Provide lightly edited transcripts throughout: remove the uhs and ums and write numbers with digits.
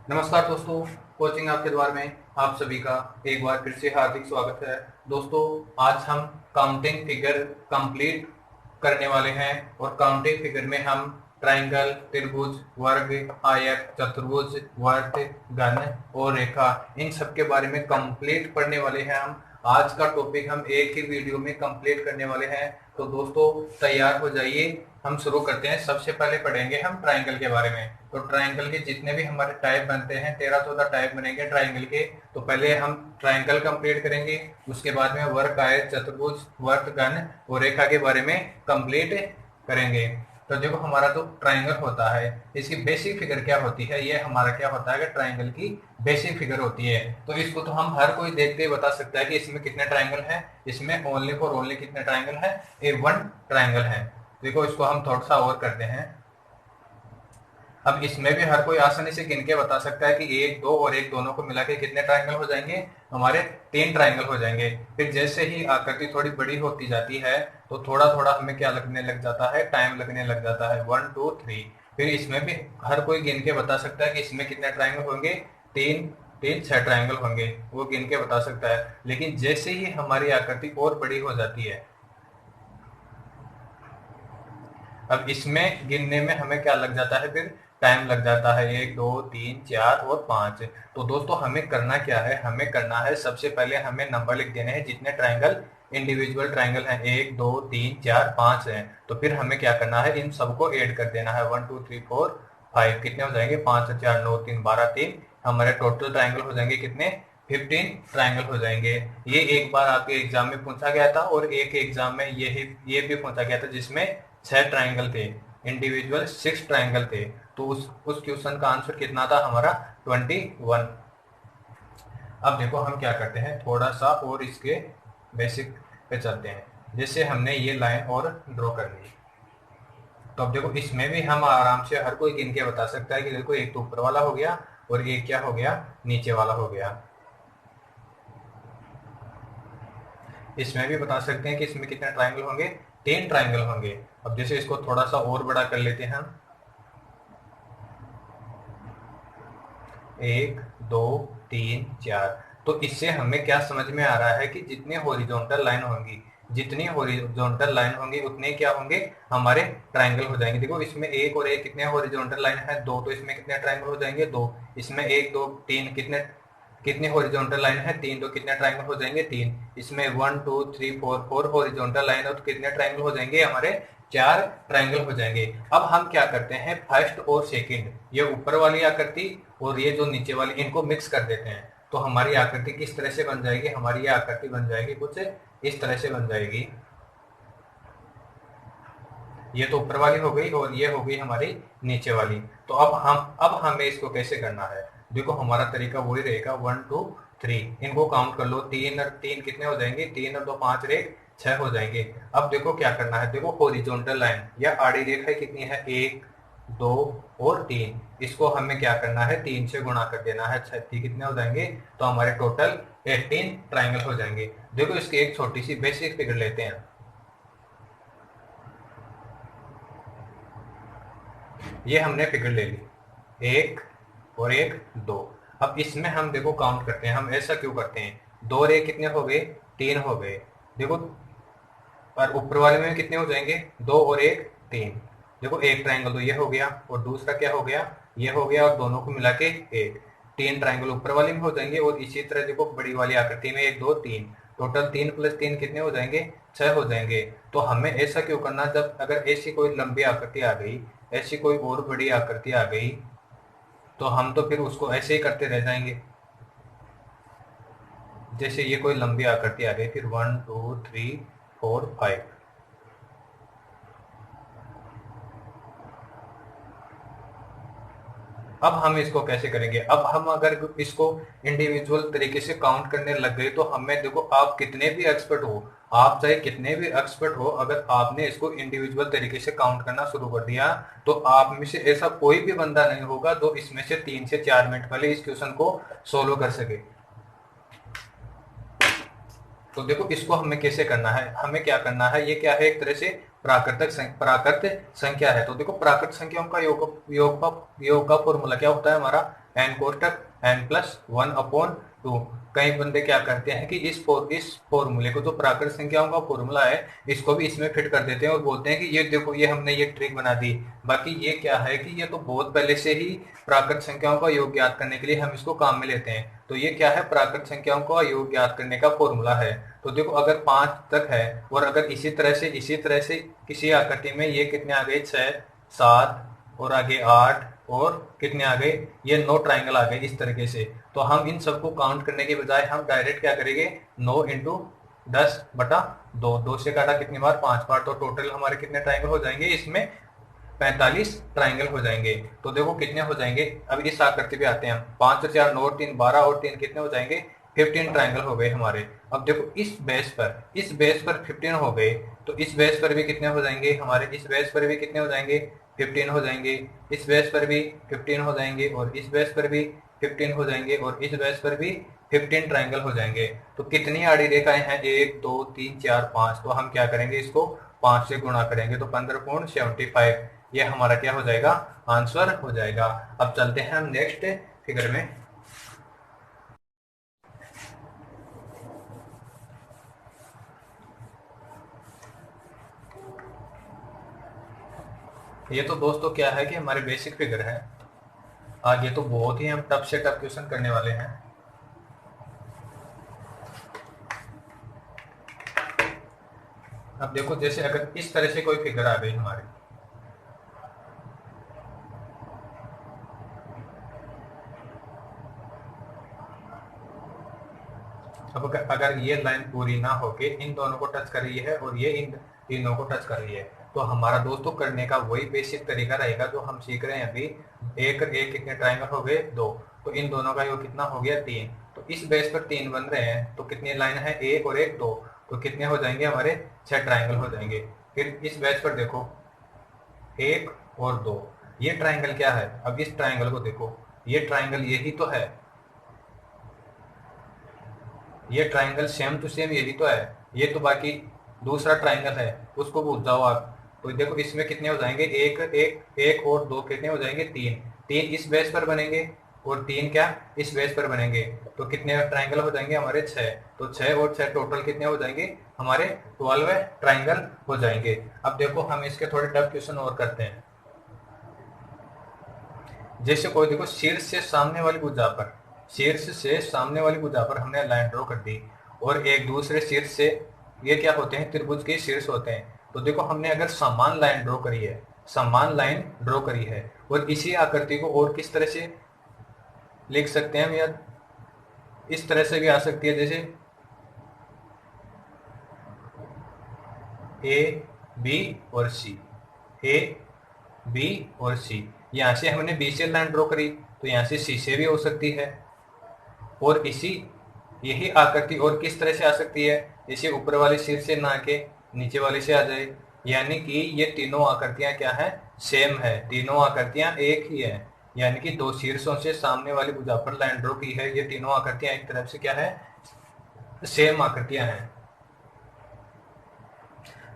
नमस्कार दोस्तों, कोचिंग आपके द्वार में आप सभी का एक बार फिर से हार्दिक स्वागत है। दोस्तों, आज हम काउंटिंग फिगर कंप्लीट करने वाले हैं और काउंटिंग फिगर में हम ट्रायंगल, त्रिभुज, वर्ग, आयत, चतुर्भुज, वर्त, घन और रेखा इन सब के बारे में कंप्लीट पढ़ने वाले हैं। हम आज का टॉपिक हम एक ही वीडियो में कंप्लीट करने वाले हैं। तो दोस्तों तैयार हो जाइए, हम शुरू करते हैं। सबसे पहले पढ़ेंगे हम ट्रायंगल के बारे में। तो ट्रायंगल के जितने भी हमारे टाइप बनते हैं 13-14 टाइप बनेंगे ट्रायंगल के। तो पहले हम ट्रायंगल कंप्लीट करेंगे, उसके बाद में वर्ग, आयत, चतुर्भुज, वर्त, घन और रेखा के बारे में कंप्लीट करेंगे। तो देखो हमारा जो ट्रायंगल होता है इसकी बेसिक फिगर क्या होती है, ये हमारा क्या होता है कि ट्रायंगल की बेसिक फिगर होती है। तो इसको तो हम हर कोई देखते ही बता सकता है कि इसमें कितने ट्रायंगल है। इसमें ओनली फॉर ओनली कितने ट्रायंगल है, ये 1 ट्रायंगल है। देखो इसको हम थोड़ा सा और करते हैं। अब इसमें भी हर कोई आसानी से गिन के बता सकता है कि एक, दो और एक दोनों को मिला के कितने ट्रायंगल हो जाएंगे, हमारे 3 ट्रायंगल हो जाएंगे। फिर जैसे ही आकृति थोड़ी बड़ी होती जाती है तो थोड़ा थोड़ा हमें क्या लगने लग जाता है, टाइम लगने लग जाता है। 1 2 3। फिर इसमें भी हर कोई गिन के बता सकता है कि इसमें कितने ट्रायंगल होंगे, 3 3 6 ट्रायंगल होंगे, वो गिन के बता सकता है। लेकिन जैसे ही हमारी आकृति और बड़ी हो जाती है, अब इसमें गिनने में हमें क्या लग जाता है, फिर टाइम लग जाता है। 1 2 3 4 और 5। तो दोस्तों हमें करना क्या है, हमें करना है सबसे पहले हमें नंबर लिख देने हैं जितने ट्रायंगल इंडिविजुअल ट्रायंगल हैं। 1 2 3 4 5 है। तो फिर हमें क्या करना है, इन सबको ऐड कर देना है। 1 2 3 4 5 कितने हो जाएंगे, 5 4 9 3 12 3। हमारे टोटल ट्रायंगल हो जाएंगे कितने, 15 ट्रायंगल हो जाएंगे। ये एक बार आपके एग्जाम में पूछा गया था और एक एग्जाम में ये भी पूछा गया था जिसमें 6 ट्रायंगल थे, इंडिविजुअल 6 ट्रायंगल थे। तो उस क्वेश्चन का आंसर कितना था हमारा, 21। अब देखो हम क्या करते हैं, थोड़ा सा और इसके बेसिक पे चलते हैं। जैसे हमने ये लाइन और ड्रॉ कर ली, तो अब देखो इसमें भी हम आराम से हर कोई गिन के बता सकता है कि देखो एक तो ऊपर वाला हो गया और एक क्या हो गया, नीचे वाला हो गया। इसमें भी बता सकते हैं कि इसमें कितने ट्रायंगल होंगे, 3 ट्रायंगल होंगे। अब जैसे इसको थोड़ा सा और बड़ा कर लेते हैं हम। 1 2 3 4। तो इससे हमें क्या समझ में आ रहा है कि जितनी हॉरिजॉन्टल लाइन होंगी, जितनी हॉरिजॉन्टल लाइन होंगी उतने क्या होंगे, हमारे ट्रायंगल हो जाएंगे। देखो इसमें एक और एक कितने हॉरिजॉन्टल लाइन है, 2। तो इसमें कितने ट्रायंगल हो जाएंगे, 2। इसमें 1 2 3 कितने कितनी हॉरिजॉन्टल लाइन है, 3। तो कितने ट्रायंगल हो जाएंगे, 3। इसमें 1 2 3 4 4 हॉरिजॉन्टल लाइन है तो कितने ट्रायंगल हो जाएंगे, हमारे 4 ट्रायंगल हो जाएंगे। अब हम क्या करते हैं, फर्स्ट और सेकंड, ये ऊपर वाली आकृति और ये जो नीचे वाली, इनको मिक्स कर देते हैं। तो हमारी आकृति किस तरह से बन जाएगी, हमारी ये आकृति बन जाएगी कुछ इस तरह से बन जाएगी। ये तो ऊपर वाली हो गई और ये हो गई हमारी नीचे वाली। तो अब हमें इसको कैसे करना है, देखो हमारा तरीका वही रहेगा। 1 2 3 इनको काउंट कर लो, 3 और 3 कितने हो जाएंगे, 3 और 2 5 और 1 6 हो जाएंगे। अब देखो क्या करना है, देखो हॉरिजॉन्टल लाइन या आड़ी रेखा कितनी है, 1 2 और 3। इसको हमें क्या करना है, 3 से गुणा कर देना है, 36 कितने हो जाएंगे, तो हमारे टोटल 18 ट्रायंगल हो जाएंगे। देखो इसकी एक छोटी सी बेसिक फिगर लेते हैं। ये हमने फिगर ले ली, 1 और 1 2। अब इसमें हम देखो काउंट करते हैं, हम ऐसा क्यों करते हैं, 2 और 1 कितने हो गए, 3 हो गए। देखो और ऊपर वाले में कितने हो जाएंगे, 2 और 1 3। देखो एक ट्रायंगल तो ये हो गया और दूसरा क्या हो गया, ये हो गया, और दोनों को मिला के 1। 3 ट्रायंगल ऊपर वाले में हो जाएंगे और इसी तरह देखो बड़ी वाली आकृति में 1 2 3, टोटल 3 + 3 कितने हो जाएंगे, 6 हो जाएंगे। तो हमें ऐसा क्यों करना, जब अगर ऐसी कोई लंबी आकृति आ गई, ऐसी कोई और बड़ी आकृति आ गई, तो हम तो फिर उसको ऐसे ही करते रह जाएंगे। जैसे ये कोई लंबी आकृति आ गई, फिर 1 2 3 4 5। अब हम इसको कैसे करेंगे, अब हम अगर इसको इंडिविजुअल तरीके से काउंट करने लग गए तो हमें देखो, आप कितने भी एक्सपर्ट हो, आप चाहे कितने भी एक्सपर्ट हो, अगर आपने इसको इंडिविजुअल तरीके से काउंट करना शुरू कर दिया तो आप में से ऐसा कोई भी बंदा नहीं होगा जो इसमें से 3 से 4 मिनट पहले इस क्वेश्चन को सोल्व कर सके। तो देखो इसको हमें कैसे करना है, हमें क्या करना है, ये क्या है, एक तरह से प्राकृत संख्या है। तो देखो प्राकृत संख्याओं का योग का फॉर्मूला क्या होता है हमारा, n कोष्टक n प्लस 1/2। कई बंदे क्या करते हैं कि इस फॉर्मूले को, जो प्राकृत संख्याओं का फॉर्मूला है, इसको भी इसमें फिट कर देते हैं और बोलते हैं कि ये देखो ये हमने ये ट्रिक बना दी। बाकी ये क्या है कि ये तो बहुत पहले से ही प्राकृत संख्याओं का योग ज्ञात करने के लिए हम इसको काम में लेते हैं। तो ये क्या है, प्राकृत संख्याओं का योग ज्ञात करने का फॉर्मूला है। तो देखो अगर 5 तक है और अगर इसी तरह से किसी आकृति में ये कितने आ गए, 6, 7 और आगे 8 और कितने आ गए, ये 9 ट्राइंगल आ गए इस तरीके से। तो हम इन सबको काउंट करने के बजाय हम डायरेक्ट क्या करेंगे, 9 इंटू 10/2, 2 से काटा कितनी बार, 5 बार। तो टोटल हमारे कितने ट्राइंगल हो जाएंगे, इसमें 45 ट्राइंगल हो जाएंगे। तो देखो कितने हो जाएंगे, अब इस आकृति पे आते हैं हम। 5 और 4 9 और 3 12 और 3 कितने हो जाएंगे, 15 ट्राइंगल हो गए हमारे। अब देखो इस बेस पर 15 हो गए, तो इस बेस पर भी कितने हो जाएंगे हमारे, इस बेस पर भी कितने हो जाएंगे, 15 हो जाएंगे। इस बेस पर भी 15 हो जाएंगे और इस बेस पर भी 15 हो जाएंगे और इस बेस पर भी 15 ट्राइंगल हो जाएंगे। तो कितनी आड़ी रेखाएं हैं, 1 2 3 4 5। तो हम क्या करेंगे, इसको 5 से गुणा करेंगे तो 15.75, ये हमारा क्या हो जाएगा, आंसर हो जाएगा। अब चलते हैं हम नेक्स्ट फिगर में। ये तो दोस्तों क्या है कि हमारे बेसिक फिगर है, आगे तो बहुत ही हम टफ से टफ क्वेश्चन करने वाले हैं। अब देखो जैसे अगर इस तरह से कोई फिगर आ गई हमारी, अब अगर ये लाइन पूरी ना होके इन दोनों को टच कर रही है और ये इन तीनों को टच कर रही है, तो हमारा दोस्तों करने का वही बेसिक तरीका रहेगा जो हम सीख रहे हैं अभी। एक एक कितने ट्राइंगल हो गए, 2। तो इन दोनों का योग कितना हो गया, 3। तो इस बेस पर 3 बन रहे हैं, तो कितनी लाइन है, 1 और 1 2। तो कितने हो जाएंगे हमारे, 6 ट्राइंगल हो जाएंगे। फिर इस बेस पर देखो 1 और 2, ये ट्राइंगल क्या है, अब इस ट्राइंगल को देखो, ये ट्राइंगल यही तो है, ये ट्राइंगल सेम टू सेम यही तो है। ये तो बाकी दूसरा ट्राइंगल है, उसको भूल जाओ आप। तो देखो इसमें कितने हो जाएंगे, एक एक एक और 2 कितने हो जाएंगे, 3। 3 इस बेस पर बनेंगे और 3 क्या इस बेस पर बनेंगे। तो कितने ट्राइंगल हो जाएंगे हमारे, 6। तो 6 और 6 टोटल कितने हो जाएंगे हमारे, 12 ट्राइंगल हो जाएंगे। अब देखो हम इसके थोड़े टफ क्वेश्चन और करते हैं। जैसे कोई देखो शीर्ष से सामने वाली भुजा पर, शीर्ष से सामने वाली भुजा पर हमने लाइन ड्रॉ कर दी और एक दूसरे शीर्ष से, ये क्या होते हैं, त्रिभुज के शीर्ष होते हैं। तो देखो हमने अगर समान लाइन ड्रॉ करी है, समान लाइन ड्रॉ करी है, और इसी आकृति को और किस तरह से लिख सकते हैं हम, या इस तरह से भी आ सकती है, जैसे ए बी और सी, ए बी और सी। यहाँ से हमने बी से लाइन ड्रॉ करी, तो यहाँ से सी से भी हो सकती है। और इसी यही आकृति और किस तरह से आ सकती है, जैसे ऊपर वाले सिर से ना के नीचे वाले से आ जाए। यानी कि ये तीनों आकृतियां क्या है, सेम है, तीनों आकृतियां एक ही है। यानी कि 2 शीर्षों से सामने वाली भुजा पर लाइन ड्रॉ की है, ये तीनों आकृतियां एक तरफ से क्या है, सेम आकृतियां हैं।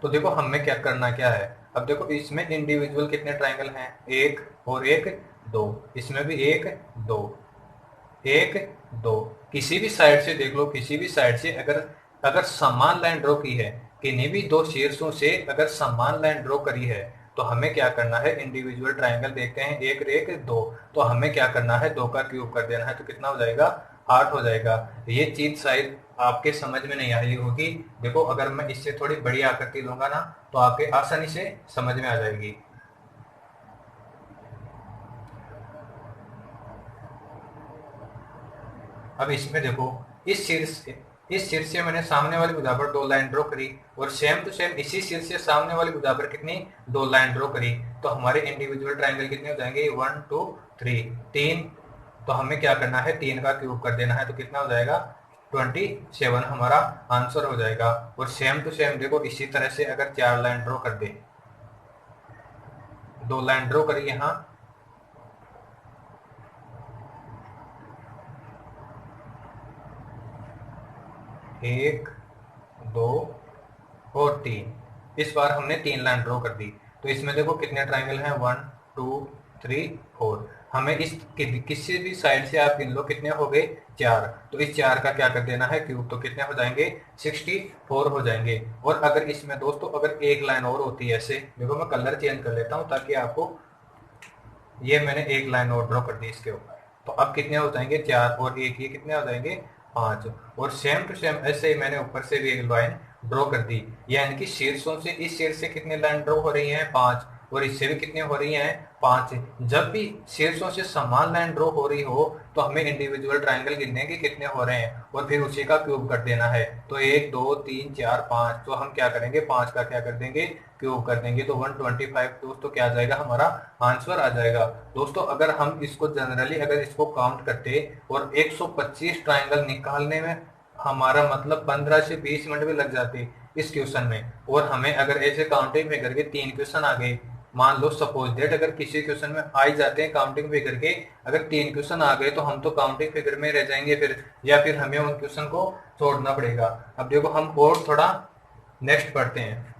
तो देखो हमें क्या करना क्या है, अब देखो इसमें इंडिविजुअल कितने ट्राइंगल हैं, 1 और 1 2, इसमें भी 1 2 1 2। किसी भी साइड से देख लो, किसी भी साइड से अगर अगर समान लाइन ड्रॉ की है, किन्हीं भी 2 शीर्षों से अगर समान लाइन ड्रॉ करी है, तो हमें क्या करना है, इंडिविजुअल ट्राइंगल देखते हैं, 1 1 2। तो हमें क्या करना है, 2 का क्यूब कर देना है, तो कितना हो जाएगा, 8 हो जाएगा। ये चीज शायद आपके समझ में नहीं आई होगी। देखो अगर मैं इससे थोड़ी बड़ी आकृति लूंगा ना, तो आपके आसानी से समझ में आ जाएगी। अब इसमें देखो इस शीर्ष से मैंने सामने वाली भुजा पर 2 लाइन ड्रॉ करी और सेम टू सेम इसी शीर्ष से सामने वाली भुजा पर कितनी 2 लाइन ड्रॉ करी। तो हमारे इंडिविजुअल ट्राइंगल कितने हो जाएंगे, 1 2 3 3। तो हमें क्या करना है, 3 का क्यूब कर देना है, तो कितना हो जाएगा, 27 हमारा आंसर हो जाएगा। और सेम टू सेम देखो इसी तरह से अगर 4 लाइन ड्रॉ कर दे, 2 लाइन ड्रॉ करी यहाँ, 1 2 और 3, इस बार हमने 3 लाइन ड्रॉ कर दी। तो इसमें देखो कितने ट्राइंगल हैं, 1 2 3 4। हमें इस किसी भी साइड से आप गिन लो कितने हो गए, 4। तो इस 4 का क्या कर देना है, क्यूब। तो कितने हो जाएंगे, 64 हो जाएंगे। और अगर इसमें दोस्तों अगर एक लाइन और होती है ऐसे, देखो मैं कलर चेंज कर लेता हूँ ताकि आपको, ये मैंने एक लाइन और ड्रॉ कर दी इसके ऊपर। तो अब कितने हो जाएंगे, 4 और 1, ये कितने हो जाएंगे, 5। और सेम टू सेम ऐसे ही मैंने ऊपर से भी एक लाइन ड्रॉ कर दी। यानी कि शीर्षों से, इस शीर्ष से कितने लाइन ड्रॉ हो रही हैं, 5। और इससे भी कितने हो रही हैं, 5। जब भी शीर्षों से समान लाइन ड्रॉ हो रही हो तो हमें इंडिविजुअल ट्राइंगल गिनने के कितने हो रहे हैं और फिर उसी का क्यूब कर देना है। तो 1 2 3 4 5, तो हम क्या करेंगे, 5 का क्या कर देंगे, क्यूब कर देंगे। तो 125 दोस्तों क्या आ जाएगा, हमारा आंसर आ जाएगा। दोस्तों अगर हम इसको जनरली अगर इसको काउंट करते और 125 ट्राइंगल निकालने में हमारा मतलब 15 से 20 मिनट भी लग जाते इस क्वेश्चन में, और हमें अगर ऐसे काउंटिंग फिगर के 3 क्वेश्चन आ गए, मान लो सपोज डेट अगर किसी क्वेश्चन में आ ही जाते हैं काउंटिंग फिगर के, अगर 3 क्वेश्चन आ गए तो हम तो काउंटिंग फिगर में रह जाएंगे फिर, या फिर हमें उन क्वेश्चन को छोड़ना पड़ेगा। अब देखो हम और थोड़ा नेक्स्ट पढ़ते हैं।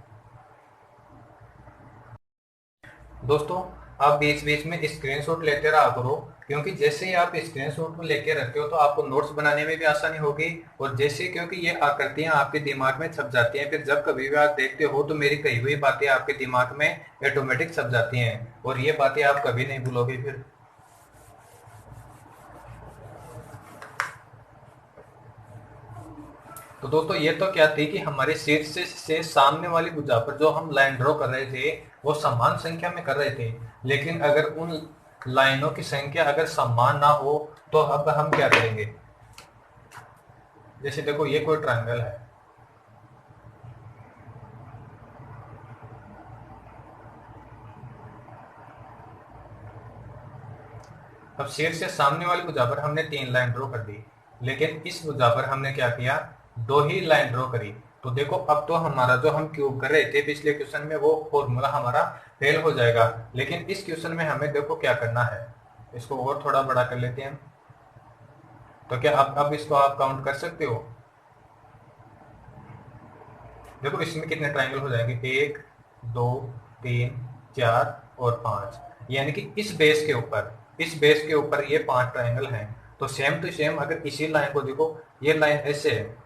दोस्तों आप बीच बीच में स्क्रीनशॉट लेते रहा करो, क्योंकि जैसे ही आप स्क्रीनशॉट लेके रखते हो तो आपको नोट्स बनाने में भी आसानी होगी। और जैसे क्योंकि ये आकृतियां आपके दिमाग में छप जाती हैं, फिर जब कभी भी आप देखते हो तो मेरी कही हुई बातें आपके दिमाग में ऑटोमेटिक छप जाती हैं और ये बातें आप कभी नहीं भूलोगे फिर। तो दोस्तों ये तो क्या थी कि हमारे शीर्ष से सामने वाली भुजा पर जो हम लाइन ड्रॉ कर रहे थे वो समान संख्या में कर रहे थे, लेकिन अगर उन लाइनों की संख्या अगर समान ना हो तो अब हम क्या करेंगे। जैसे देखो ये कोई ट्रायंगल है, अब शीर्ष से सामने वाली भुजा पर हमने 3 लाइन ड्रॉ कर दी, लेकिन इस भुजा पर हमने क्या किया, 2 ही लाइन ड्रॉ करी। तो देखो अब तो हमारा जो हम क्यूब कर रहे थे पिछले क्वेश्चन में वो फॉर्मूला हमारा फेल हो जाएगा, लेकिन इस क्वेश्चन में हमें देखो क्या करना है, इसको और थोड़ा बड़ा कर लेते हैं। तो क्या अब इसको आप काउंट कर सकते हो, देखो इसमें कितने ट्राइंगल हो जाएंगे, 1 2 3 4 और 5। यानी कि इस बेस के ऊपर, इस बेस के ऊपर ये 5 ट्राइंगल हैं। तो सेम टू सेम अगर इसी लाइन को देखो, ये लाइन ऐसे है,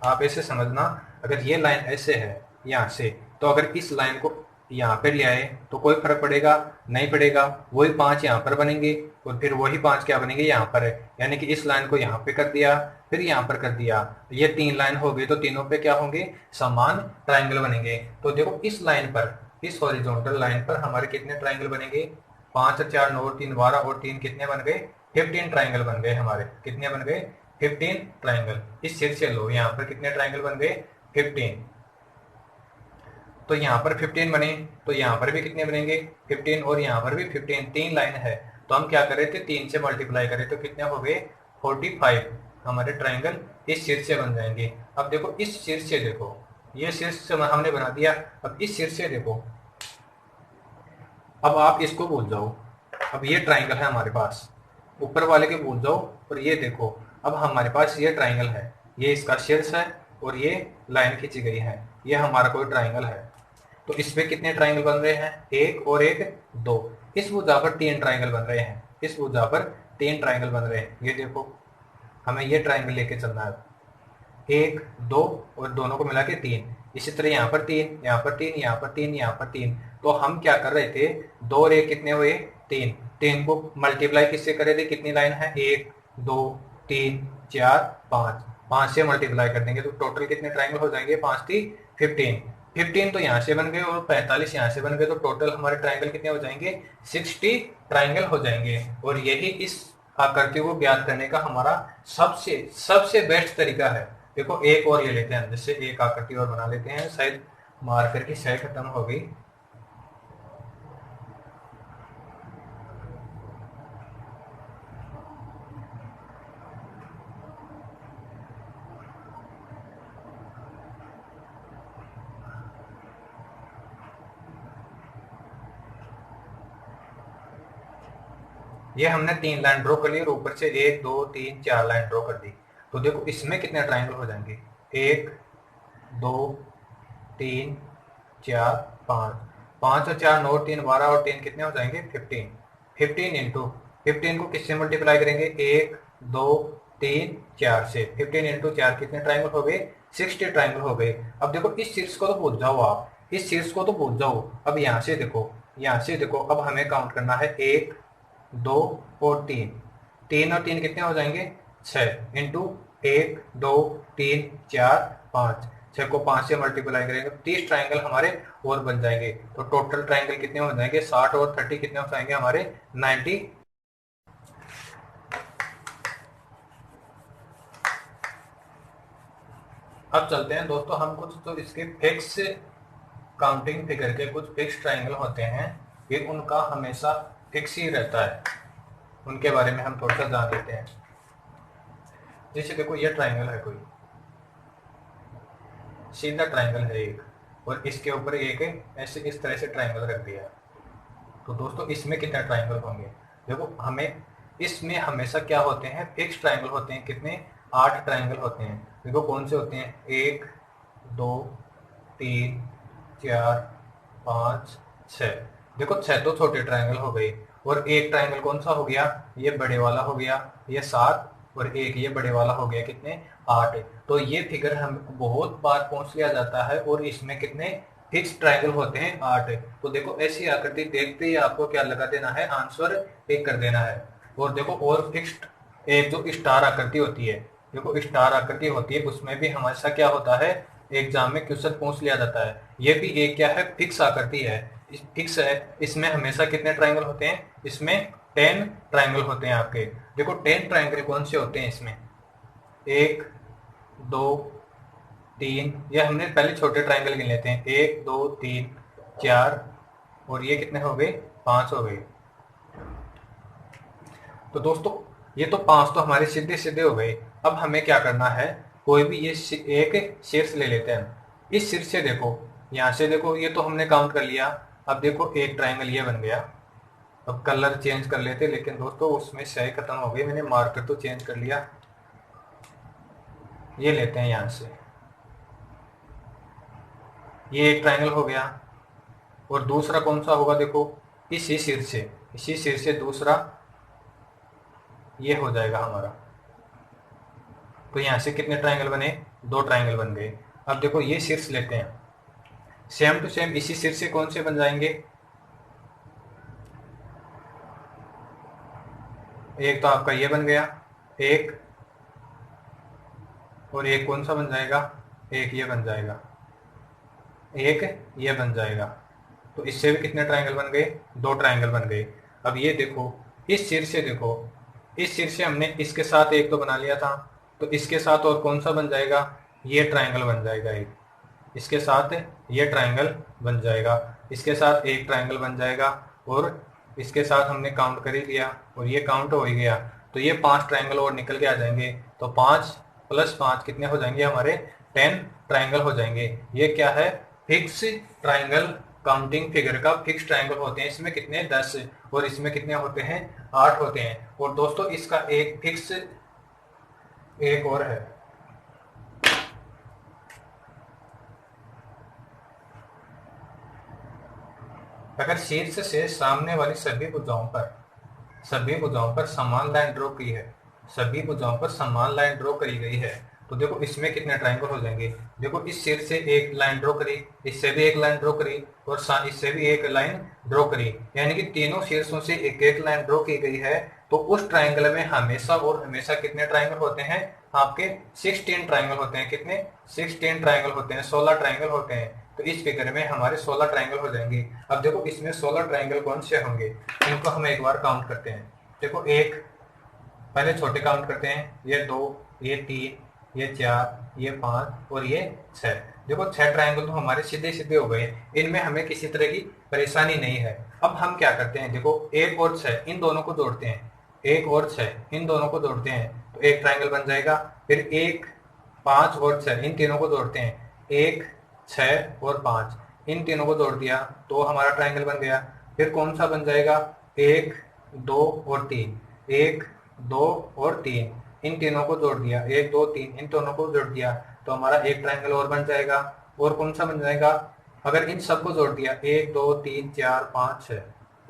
आप ऐसे समझना, अगर ये लाइन ऐसे है यहाँ से, तो अगर इस लाइन को यहाँ पे ले आए तो कोई फर्क पड़ेगा, नहीं पड़ेगा। वही 5 यहाँ पर बनेंगे और फिर वही 5 क्या बनेंगे, यहाँ पर है। यानी कि इस लाइन को यहाँ पे कर दिया, फिर यहाँ पर कर दिया, ये 3 लाइन हो गई, तो तीनों पे क्या होंगे, समान ट्राइंगल बनेंगे। तो देखो इस लाइन पर, इस हॉरिजॉन्टल लाइन पर हमारे कितने ट्राइंगल बनेंगे, 5 और 4 9 और 3 12 और 3 कितने बन गए, 15 ट्राइंगल बन गए हमारे। कितने बन गए, 15 ट्राइंगल। इस सिर से लो, यहाँ पर कितने ट्राइंगल बन गए, 15। तो यहाँ पर 15 बने, तो यहाँ पर भी कितने बनेंगे, 15, और यहाँ पर भी 15, 3 लाइन है। तो हम क्या कर रहे थे, 3 से मल्टीप्लाई करें तो कितने हो गए, 45 हमारे ट्राइंगल इस शीर्ष से बन जाएंगे। अब देखो इस शीर्ष से देखो, ये शीर्ष हमने बना दिया, अब इस शीर्ष से देखो, अब आप इसको भूल जाओ, अब ये ट्राइंगल है हमारे पास, ऊपर वाले के भूल जाओ, और ये देखो अब हमारे पास ये ट्राइंगल है, ये इसका शीर्ष है और ये लाइन खींची गई है, ये हमारा कोई ट्राइंगल है। तो इस पे कितने ट्राइंगल बन रहे हैं, 1 और 1 2। इस भुजा पर 3 ट्राइंगल बन रहे हैं, इस भुजा पर 3 ट्राइंगल बन रहे हैं। ये देखो हमें ये ट्राइंगल लेके चलना है, 1 2 और दोनों को मिला के 3। इसी तरह यहाँ पर 3, यहाँ पर 3, यहाँ पर 3, यहाँ पर 3। तो हम क्या कर रहे थे, 2 और 1 कितने हुए, 3। 3 को मल्टीप्लाई किससे करे थे, कितनी लाइन है, 1 2 3 4 5, 5 से मल्टीप्लाई कर देंगे तो टोटल कितने ट्राइंगल हो जाएंगे, 5 3 15। 15 तो यहाँ से बन गए और 45 यहाँ से बन गए, तो टोटल हमारे ट्राइंगल कितने हो जाएंगे, 60 ट्राइंगल हो जाएंगे। और यही इस आकृति को ज्ञात करने का हमारा सबसे सबसे बेस्ट तरीका है। देखो एक और ले लेते हैं, जैसे एक आकृति और बना लेते हैं, शायद मार्कर की शायद खत्म हो गई। ये हमने 3 लाइन ड्रॉ कर ली और ऊपर से 1 2 3 4 लाइन ड्रॉ कर दी। तो देखो इसमें कितने ट्राइंगल हो जाएंगे, 1 2 3 4 5, 5 और 4 9 3 12 और 3 कितने हो जाएंगे 15। 15 इंटू 15 को किससे मल्टीप्लाई करेंगे 1 2 3 4 से। 15 इंटू 4 कितने ट्राइंगल हो गए 60 ट्राइंगल हो गए। अब देखो इस शीर्ष को तो भूल जाओ, आप इस शीर्ष को तो भूल जाओ। अब यहाँ से देखो, यहाँ से देखो, अब हमें काउंट करना है 1 2 और 3। 3 और 3 कितने हो जाएंगे 6 इंटू 1 2 3 4 5। 6 को 5 से मल्टीप्लाई करेंगे तो 30 ट्राइंगल हमारे और बन जाएंगे। तो टोटल ट्राइंगल कितने हो जाएंगे 60 और 30 कितने हो जाएंगे हमारे 90। अब चलते हैं दोस्तों हम कुछ तो इसके फिक्स काउंटिंग फिगर के कुछ फिक्स ट्राइंगल होते हैं, ये उनका हमेशा फिक्स ही रहता है, उनके बारे में हम थोड़ा सा जान लेते हैं। जैसे देखो ये ट्राइंगल है, कोई सीधा ट्राइंगल है एक, और इसके ऊपर एक ऐसे इस तरह से ट्राइंगल रख दिया। तो दोस्तों इसमें कितने ट्राइंगल होंगे, देखो हमें इसमें हमेशा क्या होते हैं फिक्स ट्राइंगल होते हैं। कितने 8 ट्राइंगल होते हैं। देखो कौन से होते हैं 1 2 3 4 5 6। देखो 6 तो छोटे ट्राइंगल हो गए, और एक ट्राइंगल कौन सा हो गया ये बड़े वाला हो गया, ये 7, और एक ये बड़े वाला हो गया कितने 8। तो ये फिगर हम बहुत बार पूछ लिया जाता है, और इसमें कितने फिक्स ट्राइंगल होते हैं 8। तो देखो ऐसी आकृति देखते ही आपको क्या लगा देना है आंसर टिक कर देना है। और देखो और फिक्स्ड एक जो स्टार आकृति होती है, देखो स्टार आकृति होती है उसमें भी हमेशा क्या होता है एग्जाम में क्वेश्चन पूछ लिया जाता है। ये भी एक क्या है फिक्स आकृति है, फिक्स है। इसमें हमेशा कितने ट्राइंगल होते हैं, इसमें 10 ट्राइंगल होते हैं आपके। देखो 10 ट्राइंगल कौन से होते हैं इसमें 1 2 3, ये हमने पहले छोटे ट्राइंगल गिन लेते हैं 1 2 3 4, और ये कितने हो गए 5 हो गए। तो दोस्तों ये तो 5 तो हमारे सीधे सीधे हो गए। अब हमें क्या करना है, कोई भी ये एक शीर्ष ले लेते हैं। इस शीर्ष से देखो, यहाँ से देखो, ये तो हमने काउंट कर लिया। अब देखो एक ट्राइंगल ये बन गया। अब कलर चेंज कर लेते, लेकिन दोस्तों उसमें स्याही खत्म हो गई, मैंने मार्कर तो चेंज कर लिया। ये लेते हैं यहाँ से, ये एक ट्राइंगल हो गया। और दूसरा कौन सा होगा, देखो इसी शीर्ष से, इसी शीर्ष से दूसरा ये हो जाएगा हमारा। तो यहाँ से कितने ट्राइंगल बने 2 ट्राइंगल बन गए। अब देखो ये शीर्ष लेते हैं, सेम टू सेम इसी शीर्ष से कौन से बन जाएंगे, एक तो आपका ये बन गया एक, और एक कौन सा बन जाएगा, एक ये बन जाएगा, एक ये बन जाएगा। तो इससे भी कितने ट्राइंगल बन गए 2 ट्राइंगल बन गए। अब ये देखो इस शीर्ष से, देखो इस शीर्ष से हमने इसके साथ एक तो बना लिया था, तो इसके साथ और कौन सा बन जाएगा, ये ट्राइंगल बन जाएगा एक, इसके साथ ये ट्राइंगल बन जाएगा, इसके साथ एक ट्राइंगल बन जाएगा, और इसके साथ हमने काउंट कर ही लिया और ये काउंट हो ही गया। तो ये 5 ट्राइंगल और निकल के आ जाएंगे। तो 5 + 5 कितने हो जाएंगे हमारे 10 ट्राइंगल हो जाएंगे। ये क्या है फिक्स ट्राइंगल, काउंटिंग फिगर का फिक्स ट्राइंगल होते हैं। इसमें कितने 10, और इसमें कितने होते हैं 8 होते हैं। और दोस्तों इसका एक फिक्स एक और है, अगर शीर्ष से सामने वाली सभी भुजाओं पर समान लाइन ड्रॉ की है, सभी भुजाओं पर समान लाइन ड्रॉ करी गई है, तो देखो इसमें कितने ट्राइंगल हो जाएंगे। देखो इस शीर्ष से एक लाइन ड्रॉ करी, इससे भी एक लाइन ड्रॉ करी, और इससे भी एक लाइन ड्रॉ करी, यानी कि तीनों शीर्षों से एक एक लाइन ड्रॉ की गई है। तो उस ट्राइंगल में हमेशा और हमेशा कितने ट्राइंगल होते हैं आपके 16 ट्राइंगल होते हैं। कितने 16 ट्राइंगल होते हैं, 16 ट्राइंगल होते हैं। तो इस फिगर में हमारे 16 ट्राइंगल हो जाएंगे। अब देखो इसमें 16 ट्राइंगल कौन से होंगे, इनको हम एक बार काउंट करते हैं। देखो एक पहले छोटे काउंट करते हैं, ये 2 ये 3 ये 4 ये 5 और ये 6। देखो 6 ट्राइंगल तो हमारे सीधे सीधे हो गए, इनमें हमें किसी तरह की परेशानी नहीं है। अब हम क्या करते हैं, देखो 1 और 6 इन दोनों को जोड़ते हैं, 1 और 6 इन दोनों को जोड़ते हैं तो एक ट्राइंगल बन जाएगा। फिर 1 5 और 6 इन तीनों को जोड़ते हैं, 1 6 और 5 इन तीनों को जोड़ दिया तो हमारा ट्राइंगल बन गया। फिर कौन सा बन जाएगा 1 2 और 3, 1 2 और 3 इन तीनों को जोड़ दिया, 1 2 3 इन दोनों को जोड़ दिया तो हमारा एक ट्राइंगल और बन जाएगा। और कौन सा बन जाएगा अगर इन सबको जोड़ दिया 1 2 3 4 5 6,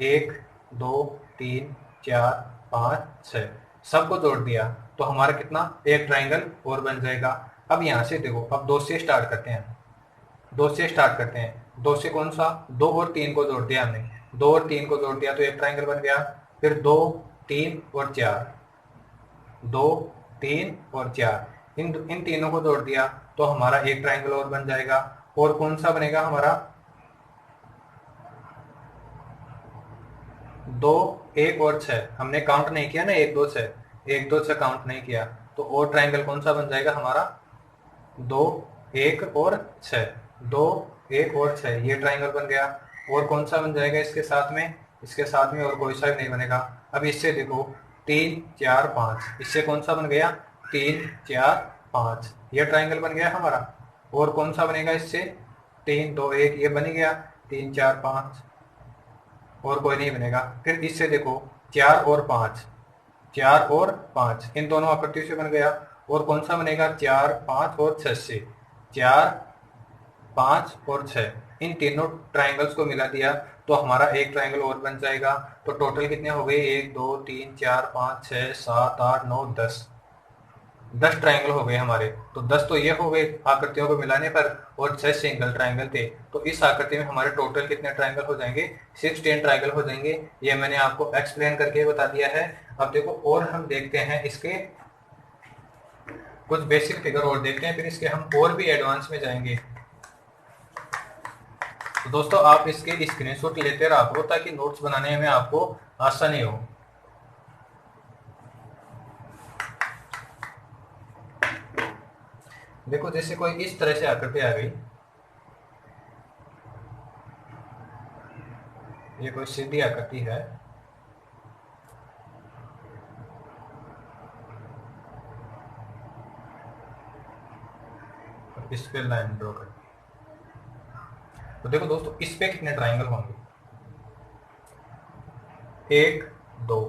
1 2 3 4 5 6 सबको जोड़ दिया तो हमारा कितना एक ट्राइंगल और बन जाएगा। अब यहाँ से देखो, अब 2 से स्टार्ट करते हैं, 2 से स्टार्ट करते हैं। 2 से कौन सा, 2 और 3 को जोड़ दिया हमने, 2 और 3 को जोड़ दिया तो एक ट्राइंगल बन गया। फिर 2 3 और 4, 2 3 और 4 इन इन तीनों को जोड़ दिया तो हमारा एक ट्राइंगल और बन जाएगा। और कौन सा बनेगा हमारा, 2 1 और 6 हमने काउंट नहीं किया ना, 1 2 6, 1 2 6 काउंट नहीं किया तो और ट्राइंगल कौन सा बन जाएगा हमारा, 2 1 और 6, 2 1 और 6 ये ट्राइंगल बन गया। और कौन सा बन जाएगा इसके साथ में, इसके साथ में और कोई सा भी नहीं बनेगा। अब इससे देखो 3 4 5, इससे कौन सा बन गया, 3 4 5 ये ट्राइंगल बन गया हमारा। और कौन सा बनेगा इससे, 3 2 1 ये बन गया, 3 4 5 और कोई नहीं बनेगा। फिर इससे देखो 4 और 5, 4 और 5 इन दोनों आकृतियों से बन गया। और कौन सा बनेगा, 4 5 और 6 से, 4 5 और 6 इन तीनों ट्राइंगल्स को मिला दिया तो हमारा एक ट्राइंगल और बन जाएगा। तो टोटल कितने हो गए, 1 2 3 4 5 6 7 8 9 10 ट्राइंगल हो गए हमारे। तो 10 तो ये हो गए आकृतियों को मिलाने पर और 6 सिंगल ट्राइंगल थे। तो इस आकृति में हमारे टोटल कितने ट्राइंगल हो जाएंगे, 16 ट्राइंगल हो जाएंगे। ये मैंने आपको एक्सप्लेन करके बता दिया है। अब देखो और हम देखते हैं इसके कुछ बेसिक फिगर और देखते हैं, फिर इसके हम और भी एडवांस में जाएंगे। तो दोस्तों आप इसके स्क्रीनशॉट लेते रहो ताकि नोट्स बनाने में आपको आसानी हो। देखो जैसे कोई इस तरह से आकृति आ गई, ये कोई सीधी आकृति है, इस पे लाइन ड्रॉ कर। तो देखो दोस्तों इस पे कितने ट्राइंगल होंगे, 1 2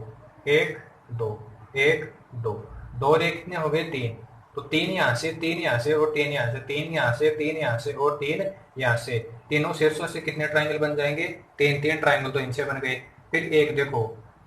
1 2 1 2 2 और 1 कितने हो गए, 3। तो 3 यहाँ से, 3 यहाँ से और 3 यहाँ से, 3 यहाँ से, 3 यहाँ से और 3 यहाँ से, तीनों शीर्षों से कितने ट्राइंगल बन जाएंगे, 3 3 ट्राइंगल तो इनसे बन गए। फिर एक देखो,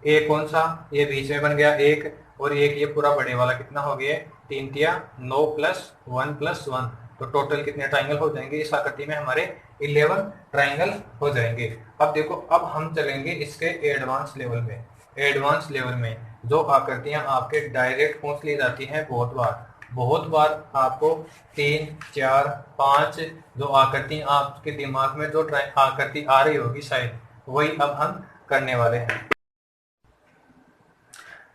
एक कौन सा, ये बीच में बन गया एक, और एक ये पूरा बड़े वाला कितना हो गया, 3 तिया 9 प्लस 1 प्लस 1। तो टोटल कितने ट्राइंगल हो जाएंगे इस आकृति में, हमारे 11 ट्राइंगल हो जाएंगे। अब देखो अब हम चलेंगे इसके एडवांस लेवल में। एडवांस लेवल में जो आकृतियां आपके डायरेक्ट पूछ ली जाती हैं बहुत बार आपको 3 4 5 जो आकृति आपके दिमाग में जो आकृति आ रही होगी शायद वही अब हम करने वाले हैं।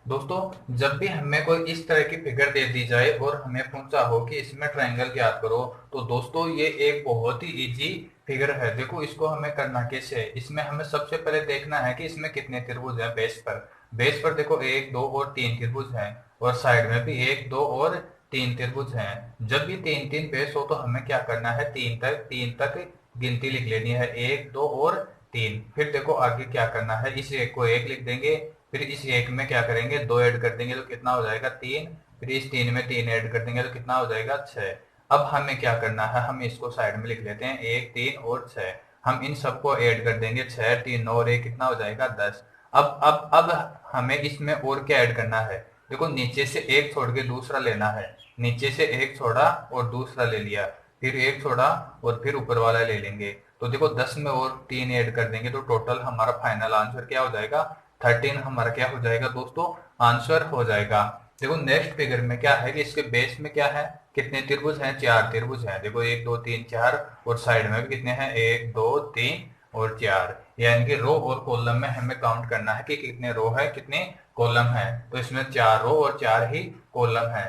दोस्तों जब भी हमें कोई इस तरह की फिगर दे दी जाए और हमें पूछा हो कि इसमें ट्रायंगल ज्ञात करो, तो दोस्तों ये एक बहुत ही इजी फिगर है। देखो इसको हमें करना कैसे है, इसमें हमें सबसे पहले देखना है कि इसमें कितने त्रिभुज हैं। बेस पर देखो 1 2 और 3 त्रिभुज हैं, और साइड में भी 1 2 और 3 त्रिभुज हैं। जब भी 3 3 बेस हो तो हमें क्या करना है, 3 तक गिनती लिख लेनी है, 1 2 और 3। फिर देखो आगे क्या करना है, इस एक को 1 लिख देंगे, फिर इस एक में क्या करेंगे 2 ऐड कर देंगे तो कितना हो जाएगा 3, फिर इस 3 में 3 ऐड कर देंगे तो कितना हो जाएगा 6। अब हमें क्या करना है, हम इसको साइड में लिख लेते हैं 1 3 और 6। हम इन सबको ऐड कर देंगे, 6 3 9 और 1 कितना हो जाएगा 10। अब हमें इसमें और क्या ऐड करना है, देखो नीचे से एक छोड़ के दूसरा लेना है, नीचे से एक छोड़ा और दूसरा ले लिया, फिर एक छोड़ा और फिर ऊपर वाला ले लेंगे। तो देखो 10 में और 3 ऐड कर देंगे तो टोटल हमारा फाइनल आंसर क्या हो जाएगा, 13 हमारा क्या हो जाएगा दोस्तों, आंसर हो जाएगा। देखो नेक्स्ट फिगर में क्या है कि इसके बेस में क्या है, कितने त्रिभुज हैं, 4 त्रिभुज हैं। देखो 1 2 3 4, और साइड में भी कितने हैं 1 2 3 और 4। यानी कि रो और कॉलम में हमें काउंट करना है कि कितने रो है कितने कॉलम है। तो इसमें 4 रो और 4 ही कॉलम है।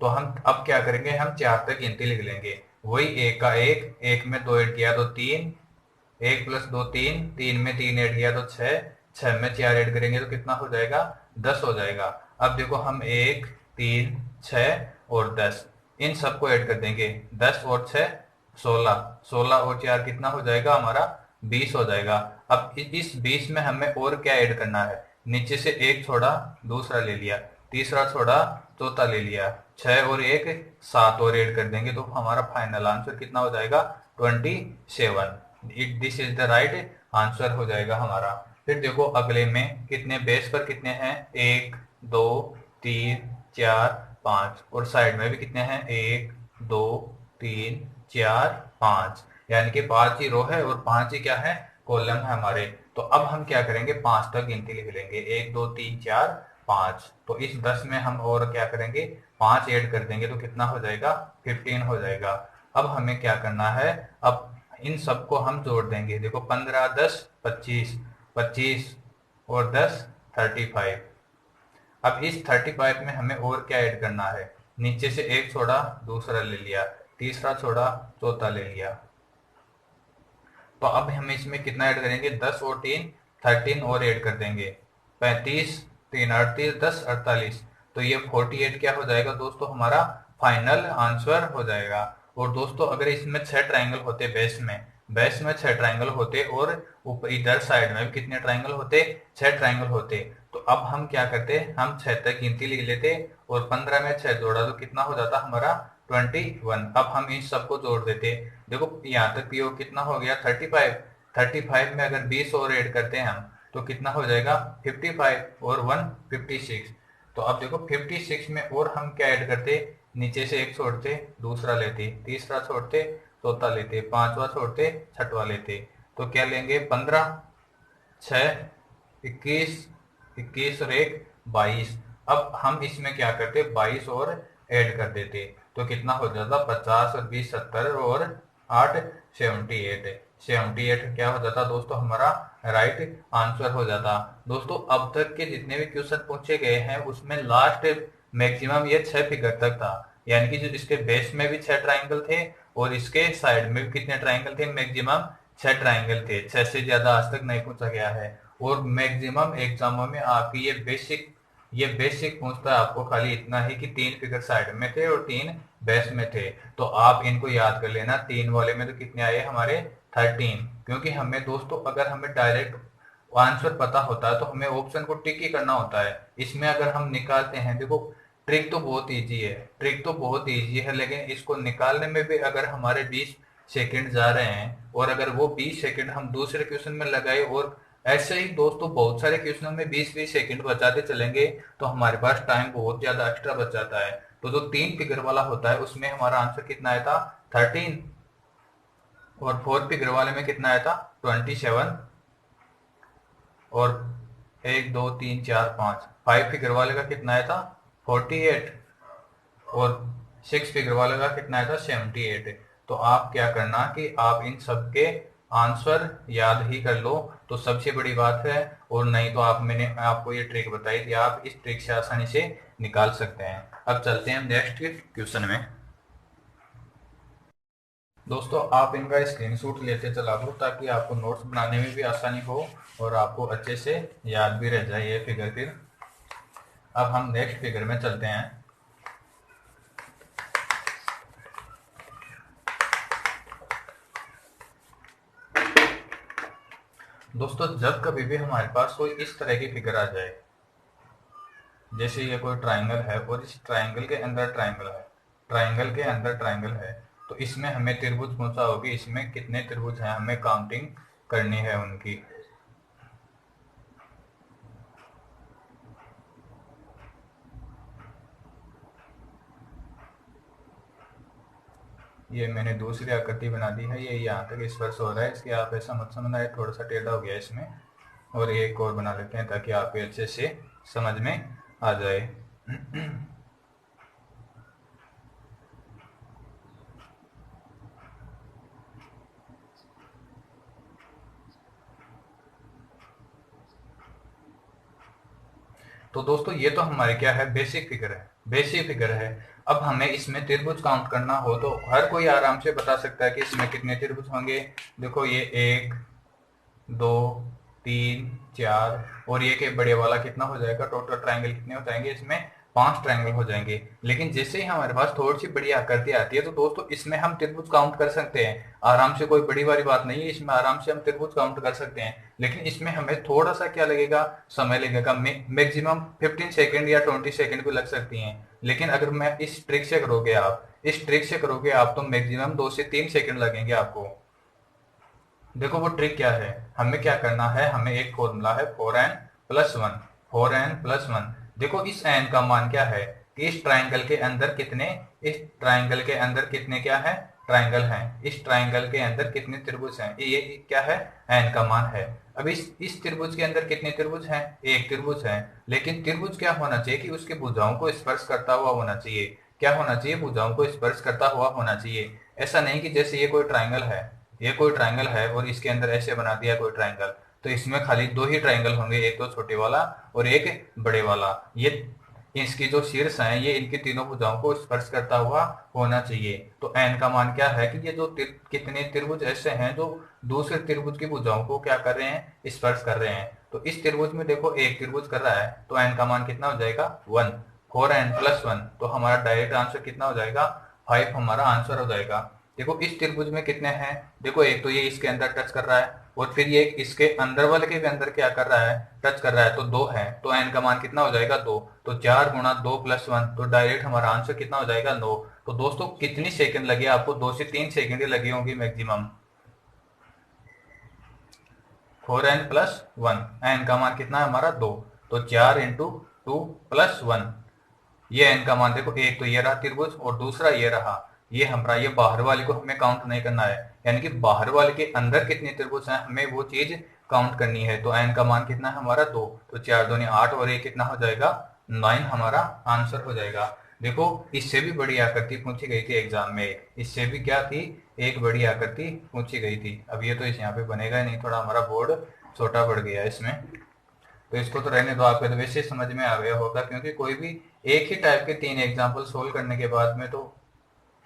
तो हम अब क्या करेंगे, हम 4 तक गिनती लिख लेंगे, वही एक का एक में 2 ऐड किया तो 3, 1 प्लस 2 3, 3 में 3 ऐड किया तो 6, 6 में 4 ऐड करेंगे तो कितना हो जाएगा 10 हो जाएगा। अब देखो हम 1 3 6 और 10 इन सबको ऐड कर देंगे, 10 और 6 16, 16 और 4 कितना हो जाएगा हमारा 20 हो जाएगा। अब इस 20 में हमें और क्या ऐड करना है, नीचे से एक छोड़ा दूसरा ले लिया, तीसरा छोड़ा चौथा ले लिया, 6 और 1 7 और ऐड कर देंगे तो हमारा फाइनल आंसर कितना हो जाएगा 27। This is the right answer हो जाएगा हमारा। फिर देखो अगले में कितने बेस पर कितने हैं, 1 2 3 4 5, और साइड में भी कितने हैं, 1 2 3 4 5, यानी कि 5 ही रो है और 5 ही क्या है, कॉलम है हमारे। तो अब हम क्या करेंगे, 5 तक गिनती लिख लेंगे, 1 2 3 4 5। तो इस 10 में हम और क्या करेंगे, 5 ऐड कर देंगे तो कितना हो जाएगा, 15 हो जाएगा। अब हमें क्या करना है, अब इन सबको हम जोड़ देंगे। देखो 15 10 25, 25 और 10 35। अब इस 35 में हमें और क्या ऐड करना है, नीचे से एक छोड़ा दूसरा ले लिया, तीसरा छोड़ा चौथा ले लिया। तो अब हम इसमें कितना ऐड करेंगे, 10 और 3 13 और ऐड कर देंगे, 35 3 38 10 48। तो ये 48 क्या हो जाएगा दोस्तों, हमारा फाइनल आंसर हो जाएगा। और दोस्तों अगर इसमें 6 ट्राइंगल होते बेस में 6 ट्राइंगल होते और ऊपर इधर साइड में भी कितने ट्राइंगल होते, 6 ट्राइंगल होते। तो अब हम क्या करते, हम 6 तक गिनती लिख लेते और 15 में 6 जोड़ा तो कितना हो जाता हमारा 21। अब हम इन सबको जोड़ देते। देखो यहाँ तक पीओ कितना हो गया 35, 35 में अगर 20 और ऐड करते हैं हम तो कितना हो जाएगा 55 और 1 56। तो अब देखो 56 में और हम क्या ऐड करते, नीचे से एक छोड़ते दूसरा लेते, तीसरा छोड़ते चौथा लेते, पांचवा छोड़ते छठवा लेते। तो क्या लेंगे 15 6 21, 21 और 1 22। अब हम इसमें क्या करते, 22 और ऐड कर देते तो कितना हो जाता 50 और 20 70 और 8 78। 78 क्या हो जाता दोस्तों, हमारा राइट आंसर हो जाता। दोस्तों अब तक के जितने भी क्वेश्चन पूछे गए हैं उसमें लास्ट मैक्सिमम ये 6 फिगर तक था, यानी कि जो इसके बेस में भी 6 ट्राइंगल थे और इसके साइड में भी कितने ट्राइंगल थे, मैक्सिमम 6 ट्राइंगल थे। 6 से ज्यादा आज तक नहीं पूछा गया है। और मैक्सिमम एग्जामों में आपकी ये बेसिक पूछता है आपको खाली इतना ही कि 3 फिगर साइड में थे और 3 बेस में थे। तो आप इनको याद कर लेना, 3 वाले में तो कितने आए हमारे 13। क्योंकि हमें दोस्तों अगर हमें डायरेक्ट आंसर पता होता है तो हमें ऑप्शन को टिक ही करना होता है। इसमें अगर हम निकालते हैं, देखो ट्रिक तो बहुत इजी है, लेकिन इसको निकालने में भी अगर हमारे 20 सेकंड जा रहे हैं और अगर वो 20 सेकंड हम दूसरे क्वेश्चन में लगाए और ऐसे ही दोस्तों बहुत सारे क्वेश्चनों में 20-20 सेकंड बचाते चलेंगे तो हमारे पास टाइम बहुत ज्यादा एक्स्ट्रा बच जाता है। तो जो 3 फिगर वाला होता है उसमें हमारा आंसर कितना आया था 13, और 4 फिगर वाले में कितना आया था 27, और 1 2 3 4 5 5 फिगर वाले का कितना आया था 48, और 6 फिगर वाले का कितना आया था 78। तो आप क्या करना कि आप इन सब के आंसर याद ही कर लो तो सबसे बड़ी बात है, और नहीं तो आप मैंने आपको ये ट्रिक बताई थी, आप इस ट्रिक से आसानी से निकाल सकते हैं। अब चलते हैं नेक्स्ट क्वेश्चन में। दोस्तों आप इनका स्क्रीनशॉट लेते चला करो ताकि आपको नोट्स बनाने में भी आसानी हो और आपको अच्छे से याद भी रह जाए ये फिगर। फिर अब हम नेक्स्ट फिगर में चलते हैं। दोस्तों जब कभी भी हमारे पास कोई इस तरह की फिगर आ जाए, जैसे ये कोई ट्राइंगल है और इस ट्राइंगल के अंदर ट्राइंगल है, ट्राइंगल के अंदर ट्राइंगल है, तो इसमें हमें त्रिभुज कौन सा होगी, इसमें कितने त्रिभुज हैं हमें काउंटिंग करनी है उनकी। ये मैंने दूसरी आकृति बना दी है, ये यहाँ तक स्पर्श हो रहा है, इसके आप ऐसा मत समझना है थोड़ा सा टेढ़ा हो गया इसमें। और एक और बना लेते हैं ताकि आपको अच्छे से समझ में आ जाए। तो दोस्तों ये तो हमारे क्या है, बेसिक फिगर है। अब हमें इसमें त्रिभुज काउंट करना हो तो हर कोई आराम से बता सकता है कि इसमें कितने त्रिभुज होंगे। देखो ये 1 2 3 4 और ये के बड़े वाला कितना हो जाएगा, टोटल ट्राइंगल कितने हो जाएंगे इसमें 5 ट्रायंगल हो जाएंगे। लेकिन जैसे ही हमारे पास थोड़ी सी बड़ी आकृति आती है तो दोस्तों इसमें हम त्रिभुज काउंट कर सकते हैं आराम से, कोई बड़ी वाली बात नहीं है, इसमें आराम से हम त्रिभुज काउंट कर सकते हैं। लेकिन इसमें हमें थोड़ा सा क्या लगेगा, समय लगेगा, मैक्सिमम 15 सेकंड या 20 सेकंड भी लग सकती हैं। लेकिन अगर मैं इस ट्रिक से करोगे आप, इस ट्रिक से करोगे आप तो मैक्सिमम 2 से 3 सेकंड लगेंगे आपको। देखो वो ट्रिक क्या है, हमें क्या करना है, हमें एक फॉर्मूला है 4n+1, 4n+1। देखो इस n का मान क्या है कि इस ट्राइंगल के अंदर कितने, इस ट्राइंगल के अंदर कितने क्या है, ट्राइंगल हैं, इस ट्राइंगल के अंदर कितने त्रिभुज हैं, ये क्या है, n का मान है। अब इस त्रिभुज के अंदर कितने त्रिभुज हैं, एक त्रिभुज है। लेकिन त्रिभुज क्या होना चाहिए कि उसके भुजाओं को स्पर्श करता हुआ होना चाहिए। क्या होना चाहिए, भुजाओं को स्पर्श करता हुआ होना चाहिए। ऐसा नहीं कि जैसे ये कोई ट्राइंगल है, ये कोई ट्राइंगल है और इसके अंदर ऐसे बना दिया कोई ट्राइंगल, तो इसमें खाली 2 ही ट्राइंगल होंगे, एक तो छोटे वाला और एक बड़े वाला। ये इसकी जो शीर्ष है ये इनकी तीनों भुजाओं को स्पर्श करता हुआ होना चाहिए। तो n का मान क्या है कि ये जो कितने त्रिभुज ऐसे हैं जो दूसरे त्रिभुज की भुजाओं को क्या कर रहे हैं, स्पर्श कर रहे हैं। तो इस त्रिभुज में देखो एक त्रिभुज कर रहा है तो n का मान कितना हो जाएगा, 1। 4n+1, तो हमारा डायरेक्ट आंसर कितना हो जाएगा, 5 हमारा आंसर हो जाएगा। देखो इस त्रिभुज में कितने हैं, देखो एक तो ये इसके अंदर टच कर रहा है और फिर ये इसके अंदर वाले के भी अंदर क्या कर रहा है, टच कर रहा है, तो 2 है, तो n का मान कितना हो जाएगा, 2। तो 4 गुणा 2+1, तो डायरेक्ट हमारा आंसर कितना हो जाएगा, 9। तो दोस्तों कितनी सेकंड लगे आपको, 2 से 3 सेकंड लगी होंगी मैक्सिमम। 4n+1, n का मान कितना है हमारा, 2, तो 4 इंटू 2+1, ये n का मान देखो, एक तो ये रहा त्रिभुज और दूसरा ये रहा, ये हमारा, ये बाहर वाले को हमें काउंट नहीं करना है, यानी कि बाहर वाले के अंदर कितने त्रिभुज हैं हमें वो चीज काउंट करनी है। तो n का मान कितना है हमारा, 2, तो 4 दूनी 8 और एक कितना हो जाएगा, 9 हमारा आंसर हो जाएगा। देखो इससे भी बड़ी आकृति पूछी गई थी एग्जाम में, इससे भी क्या थी, एक बड़ी आकृति पूछी गई थी। अब ये तो इस यहाँ पे बनेगा नहीं, थोड़ा हमारा बोर्ड छोटा पड़ गया इसमें, तो इसको तो रहने दो, आपको तो वैसे समझ में आ गया होगा, क्योंकि कोई भी एक ही टाइप के 3 एग्जाम्पल सोल्व करने के बाद में तो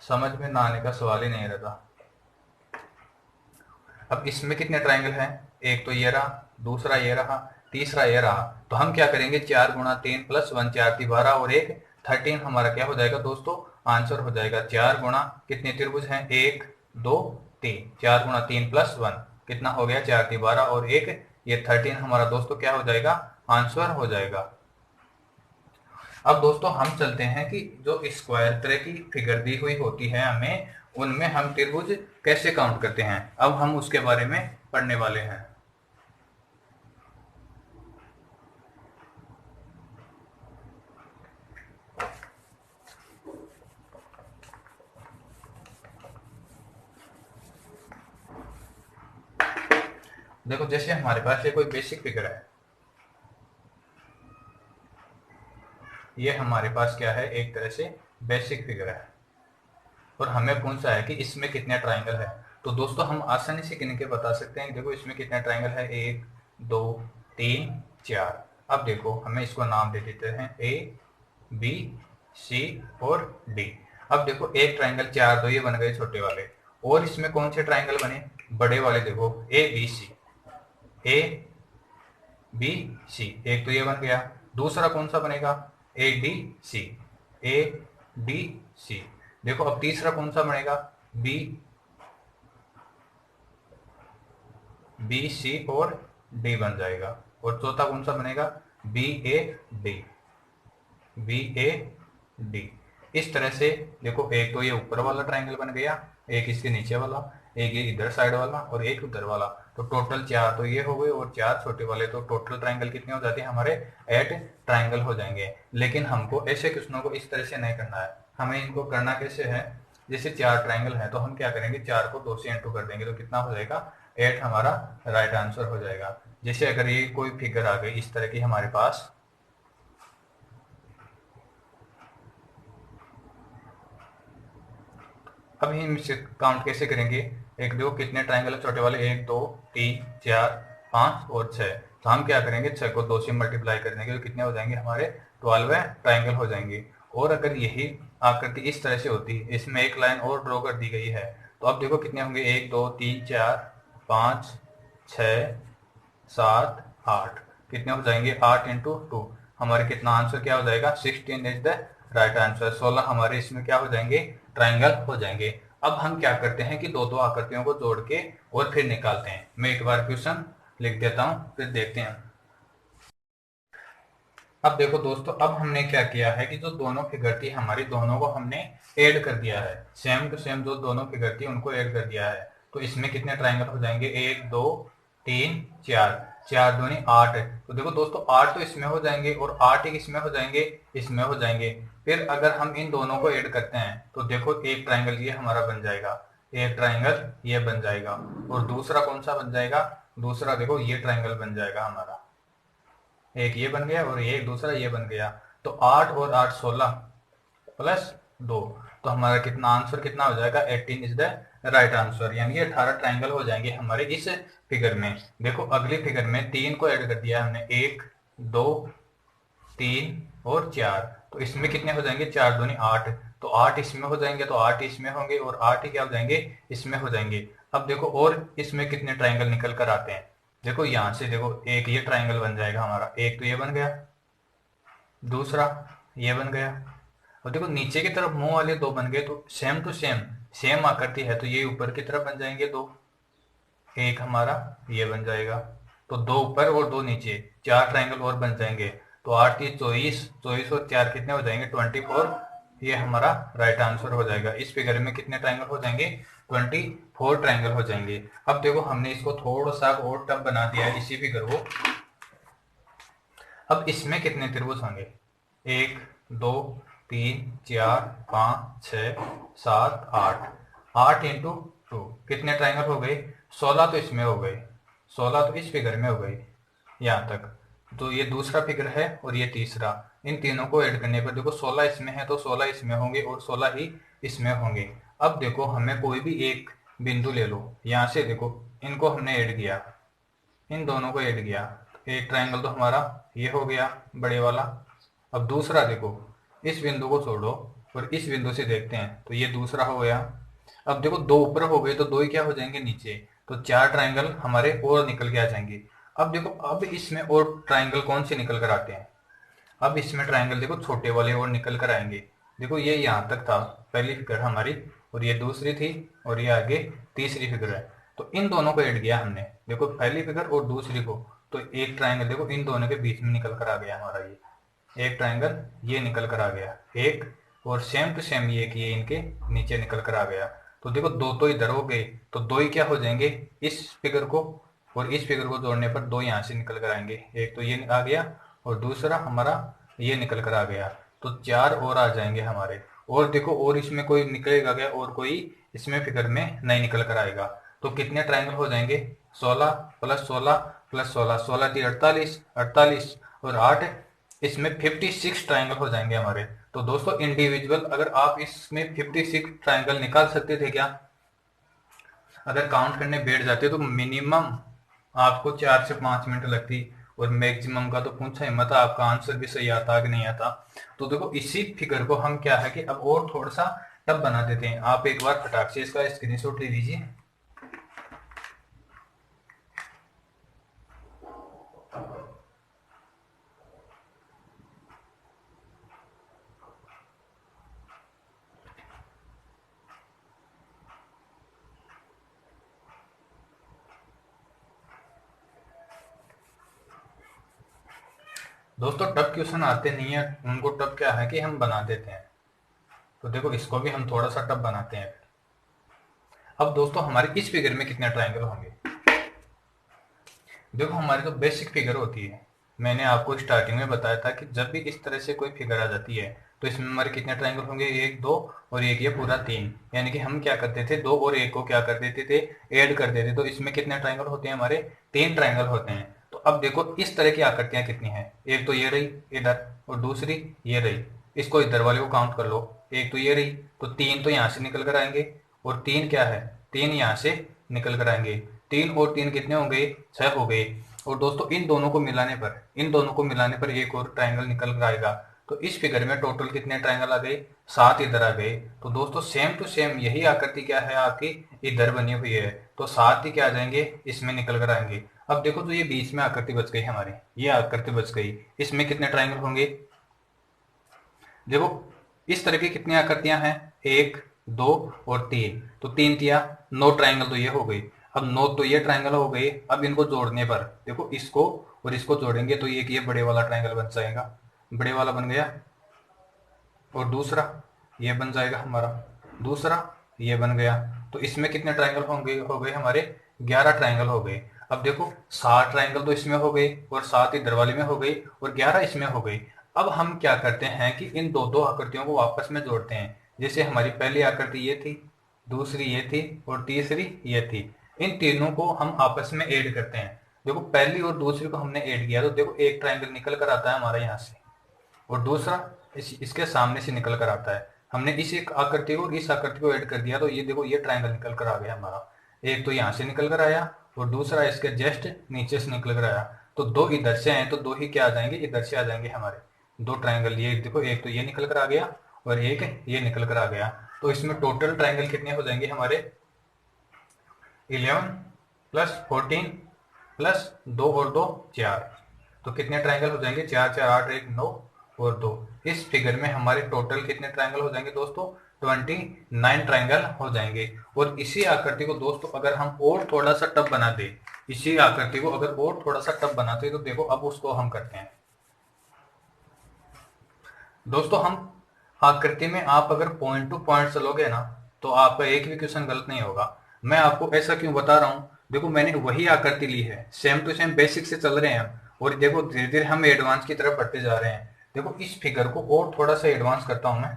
समझ में ना आने का सवाल ही नहीं रहता। अब इसमें कितने ट्राइंगल हैं, एक तो ये रहा, दूसरा ये रहा, तीसरा ये रहा, तो हम क्या करेंगे, 4 गुणा 3+1, 4 × 12 और 1 13 हमारा क्या हो जाएगा दोस्तों, आंसर हो जाएगा। 4 गुणा कितने त्रिभुज हैं, 1 2 3, 4 गुणा 3+1 कितना हो गया, 4 × 12 और 1 ये 13 हमारा दोस्तों क्या हो जाएगा, आंसर हो जाएगा। अब दोस्तों हम चलते हैं कि जो स्क्वायर तरह की फिगर दी हुई होती है हमें, उनमें हम त्रिभुज कैसे काउंट करते हैं, अब हम उसके बारे में पढ़ने वाले हैं। देखो जैसे हमारे पास ये कोई बेसिक फिगर है, ये हमारे पास क्या है, एक तरह से बेसिक फिगर है और हमें पूछा है कि इसमें कितने ट्राइंगल है। तो दोस्तों हम आसानी से गिन के बता सकते हैं, देखो इसमें कितने ट्राइंगल है, 1 2 3 4। अब देखो हमें इसको नाम दे देते हैं A B C और D। अब देखो एक ट्राइंगल, 4 तो ये बन गए छोटे वाले, और इसमें कौन से ट्राइंगल बने, बड़े वाले, देखो A B C, A B C, एक तो ये बन गया, दूसरा कौन सा बनेगा, A D C, A D C। देखो अब तीसरा कौन सा बनेगा, B B C और D बन जाएगा, और चौथा कौन सा बनेगा, B A D, B A D। इस तरह से देखो एक तो ये ऊपर वाला ट्राइंगल बन गया, एक इसके नीचे वाला, एक ये इधर साइड वाला और एक उधर वाला, तो टोटल 4 तो ये हो गए और 4 छोटे वाले, तो टोटल ट्राइंगल कितने हो जाते हैं हमारे, 8 ट्राइंगल हो जाएंगे। लेकिन हमको ऐसे क्वेश्चनों को इस तरह से नहीं करना है, हमें इनको करना कैसे है, जैसे 4 ट्राइंगल है तो हम क्या करेंगे, 4 को 2 से इंटू कर देंगे, तो कितना हो जाएगा, 8 हमारा राइट आंसर हो जाएगा। जैसे अगर ये कोई फिगर आ गई इस तरह की हमारे पास, अब हम इसे काउंट कैसे करेंगे, एक देखो कितने ट्राइंगल है छोटे वाले, 1 2 3 4 5 और 6, तो हम क्या करेंगे, 6 को 2 से मल्टीप्लाई कर देंगे तो कितने हो जाएंगे हमारे, 12 ट्राइंगल हो जाएंगे। और अगर यही आकृति इस तरह से होती, इसमें एक लाइन और ड्रॉ कर दी गई है, तो अब देखो कितने होंगे, 1 2 3 4 5 6 7 8, कितने हो जाएंगे, 8 × 2, हमारे कितना आंसर क्या हो जाएगा, 16 इज द राइट आंसर। 16 हमारे इसमें क्या हो जाएंगे, ट्राइंगल हो जाएंगे। अब हम क्या करते हैं कि दो दो आकृतियों को जोड़ के और फिर निकालते हैं। मैं एक बार क्वेश्चन लिख देता हूं, फिर देखते हैं। अब देखो दोस्तों, अब हमने क्या किया है कि जो दोनों फिगर थी हमारी, दोनों को हमने ऐड कर दिया है। सेम टू सेम जो दोनों फिगर थी उनको ऐड कर दिया है। तो इसमें कितने ट्राइंगल हो जाएंगे, 1 2 3 4, 4 दूनी 8 है। तो देखो दोस्तों, 8 तो इसमें हो जाएंगे और 8 एक इसमें हो जाएंगे, इसमें हो जाएंगे। फिर अगर हम इन दोनों को ऐड करते हैं तो देखो एक ट्राइंगल ये हमारा बन जाएगा, एक ट्राइंगल ये बन जाएगा, और दूसरा कौन सा बन जाएगा, दूसरा देखो ये ट्राइंगल बन जाएगा हमारा। एक ये बन गया और एक दूसरा ये बन गया। तो 8 और 8 16 प्लस 2, तो हमारा कितना आंसर कितना हो जाएगा, 18 इज द राइट आंसर। यानी 18 ट्राइंगल हो जाएंगे हमारे इस फिगर में। देखो अगली फिगर में 3 को ऐड कर दिया हमने, 1 2 3 और 4। तो इसमें कितने हो जाएंगे, 4 दूनी 8। तो 8 इसमें हो जाएंगे, तो 8 इसमें होंगे, और 8 ही क्या हो जाएंगे, इसमें हो जाएंगे। अब देखो और इसमें कितने ट्राइंगल निकल कर आते हैं। देखो यहां से देखो एक ये ट्राइंगल बन जाएगा हमारा, एक तो ये बन गया, दूसरा ये बन गया, और देखो नीचे की तरफ मुंह वाले दो बन गए। तो सेम टू सेम, सेम आकृति है तो ये ऊपर की तरफ बन जाएंगे दो, एक हमारा ये बन जाएगा। तो दो ऊपर और दो नीचे, 4 ट्राइंगल और बन जाएंगे। तो 8 3 24, 24 और 4 कितने हो जाएंगे, 24। ये हमारा राइट आंसर हो जाएगा। इस फिगर में कितने ट्राइंगल हो जाएंगे, 24 ट्राइंगल हो जाएंगे। अब देखो हमने इसको थोड़ा सा और टफ बना दिया है इसी फिगर को। अब इसमें कितने त्रिभुज होंगे, 1 2 3 4 5 6 7 8, 8 इंटू 2 कितने ट्राइंगल हो गए, 16 तो इसमें हो गए, 16 तो इस फिगर में हो गई यहाँ तक। तो ये दूसरा फिगर है और ये तीसरा, इन तीनों को ऐड करने पर देखो 16 इसमें है तो 16 इसमें होंगे और 16 ही इसमें होंगे। अब देखो हमें कोई भी एक बिंदु ले लो, यहाँ से देखो इनको हमने ऐड किया, इन दोनों को ऐड किया, एक ट्राइंगल तो हमारा ये हो गया बड़े वाला। अब दूसरा देखो, इस बिंदु को छोड़ो और इस बिंदु से देखते हैं तो ये दूसरा हो गया। अब देखो दो ऊपर हो गए तो दो ही क्या हो जाएंगे नीचे, तो 4 ट्राइंगल हमारे और निकल के आ जाएंगे। अब देखो अब इसमें और ट्राइंगल कौन से निकल कर आते हैं, अब इसमें ट्राइंगल देखो छोटे वाले और निकल कर आएंगे। देखो ये यहाँ तक था पहली फिगर हमारी, और ये दूसरी थी, और ये आगे तीसरी फिगर है। तो इन दोनों को ऐड किया हमने, देखो पहली फिगर और दूसरी को, तो एक ट्राइंगल देखो इन दोनों के बीच में निकल कर आ गया हमारा, ये एक ट्राइंगल ये निकल कर आ गया एक, और सेम टू सेम ये इनके नीचे निकल कर आ गया। तो देखो दो तो इधर हो गए, तो दो ही क्या हो जाएंगे, इस फिगर को और इस फिगर को जोड़ने पर दो यहाँ से निकल कर आएंगे, एक तो ये आ गया और दूसरा हमारा ये निकल कर आ गया। तो 4 और आ जाएंगे हमारे। और देखो और इसमें कोई निकलेगा क्या, और कोई इसमें फिगर में नहीं निकल कर आएगा। तो कितने ट्राइंगल हो जाएंगे, 16 प्लस 16 प्लस 16, 16 थी 48, 48 और 8, इसमें 56 ट्राइंगल हो जाएंगे हमारे। तो दोस्तों इंडिविजुअल अगर आप इसमें 56 ट्राइंगल निकाल सकते थे क्या, अगर काउंट करने बैठ जाते तो मिनिमम आपको 4 से 5 मिनट लगती, और मैक्सिमम का तो पूछा ही मत, आपका आंसर भी सही आता कि नहीं आता। तो देखो इसी फिगर को हम क्या है कि अब और थोड़ा सा टफ बना देते हैं। आप एक बार फटाक से इसका स्क्रीनशॉट ले लीजिए। दोस्तों टफ क्वेश्चन आते नहीं है, उनको टफ क्या है कि हम बना देते हैं। तो देखो इसको भी हम थोड़ा सा टफ बनाते हैं। अब दोस्तों हमारे इस फिगर में कितने ट्राइंगल होंगे, देखो हमारी जो बेसिक फिगर होती है, मैंने आपको स्टार्टिंग में बताया था कि जब भी इस तरह से कोई फिगर आ जाती है तो इसमें हमारे कितने ट्राइंगल होंगे, 1 2 और एक ये पूरा 3। यानी कि हम क्या करते थे, 2 और 1 को क्या कर देते थे, ऐड कर देते। तो इसमें कितने ट्राइंगल होते हैं हमारे, 3 ट्राइंगल होते हैं। तो अब देखो इस तरह की आकृतियां कितनी है, एक तो ये रही इधर और दूसरी ये रही, इसको इधर वाले को काउंट कर लो, एक तो ये रही, तो 3 तो यहाँ से निकल कर आएंगे, और 3 क्या है, 3 यहाँ से निकल कर आएंगे। 3 और 3 कितने हो गए, 6 हो गए। और दोस्तों इन दोनों को मिलाने पर, इन दोनों को मिलाने पर एक और ट्राइंगल निकल कर आएगा। तो इस फिगर में टोटल कितने ट्राइंगल आ गए, 7 इधर आ गए। तो दोस्तों सेम टू सेम यही आकृति क्या है आपकी इधर बनी हुई है, तो 7 ही क्या आ जाएंगे, इसमें निकल कर आएंगे। अब देखो तो ये बीच में आकृति बच गई हमारी, ये आकृति बच गई। इसमें कितने ट्रायंगल होंगे? देखो इस तरह की कितनी आकृतियां हैं, 1 2 और 3, तो 3 तिया 9 ट्रायंगल तो ये हो गई। अब 9 तो ये ट्रायंगल हो गए। अब इनको जोड़ने पर देखो इसको और इसको जोड़ेंगे तो ये बड़े वाला ट्रायंगल बन जाएगा, बड़े वाला बन गया। और दूसरा ये बन जाएगा हमारा, दूसरा ये बन गया। तो इसमें कितने ट्रायंगल होंगे? हो गए हमारे 11 ट्रायंगल हो गए। अब देखो 7 ट्रायंगल तो इसमें हो गए और 7 इधर वाले में हो गई और 11 इसमें हो गई। अब हम क्या करते हैं कि इन दो दो आकृतियों को आपस में जोड़ते हैं। जैसे हमारी पहली आकृति ये थी, दूसरी ये थी और तीसरी ये थी। इन तीनों को हम आपस में ऐड करते हैं। देखो पहली और दूसरी को हमने ऐड किया तो देखो एक ट्रायंगल निकल कर आता है हमारा यहाँ से और दूसरा इसके सामने से निकल कर आता है। हमने इस एक आकृति को इस आकृति को ऐड कर दिया तो ये देखो ये ट्रायंगल निकल कर आ गया हमारा। एक तो यहाँ से निकल कर आया और दूसरा इसके जस्ट नीचे से निकल कर आया। तो दो इधर से आए तो दो ही क्या आ जाएंगे, इधर से आ जाएंगे हमारे दो ट्रायंगल। ये देखो एक तो ये निकल कर आ गया और एक ये निकल कर आ गया। तो इसमें टोटल ट्रायंगल कितने हो जाएंगे हमारे? 11 प्लस 14 प्लस 2 और 2 4। तो कितने ट्रायंगल हो जाएंगे? 4 4 8 1 9 और 2। इस फिगर में हमारे टोटल कितने ट्रायंगल हो जाएंगे दोस्तों? 29 ट्रायंगल हो जाएंगे। और इसी आकृति को दोस्तों अगर हम और थोड़ा सा टफ बना दे, इसी आकृति को अगर और थोड़ा सा टफ बनाते तो देखो अब उसको हम करते हैं दोस्तों। हम आकृति में आप अगर पॉइंट टू पॉइंट चलोगे ना तो आपका एक भी क्वेश्चन गलत नहीं होगा। मैं आपको ऐसा क्यों बता रहा हूँ, देखो मैंने वही आकृति ली है, सेम टू सेम बेसिक से चल रहे हैं हम और देखो धीरे धीरे हम एडवांस की तरफ बढ़ते जा रहे हैं। देखो इस फिगर को और थोड़ा सा एडवांस करता हूं मैं।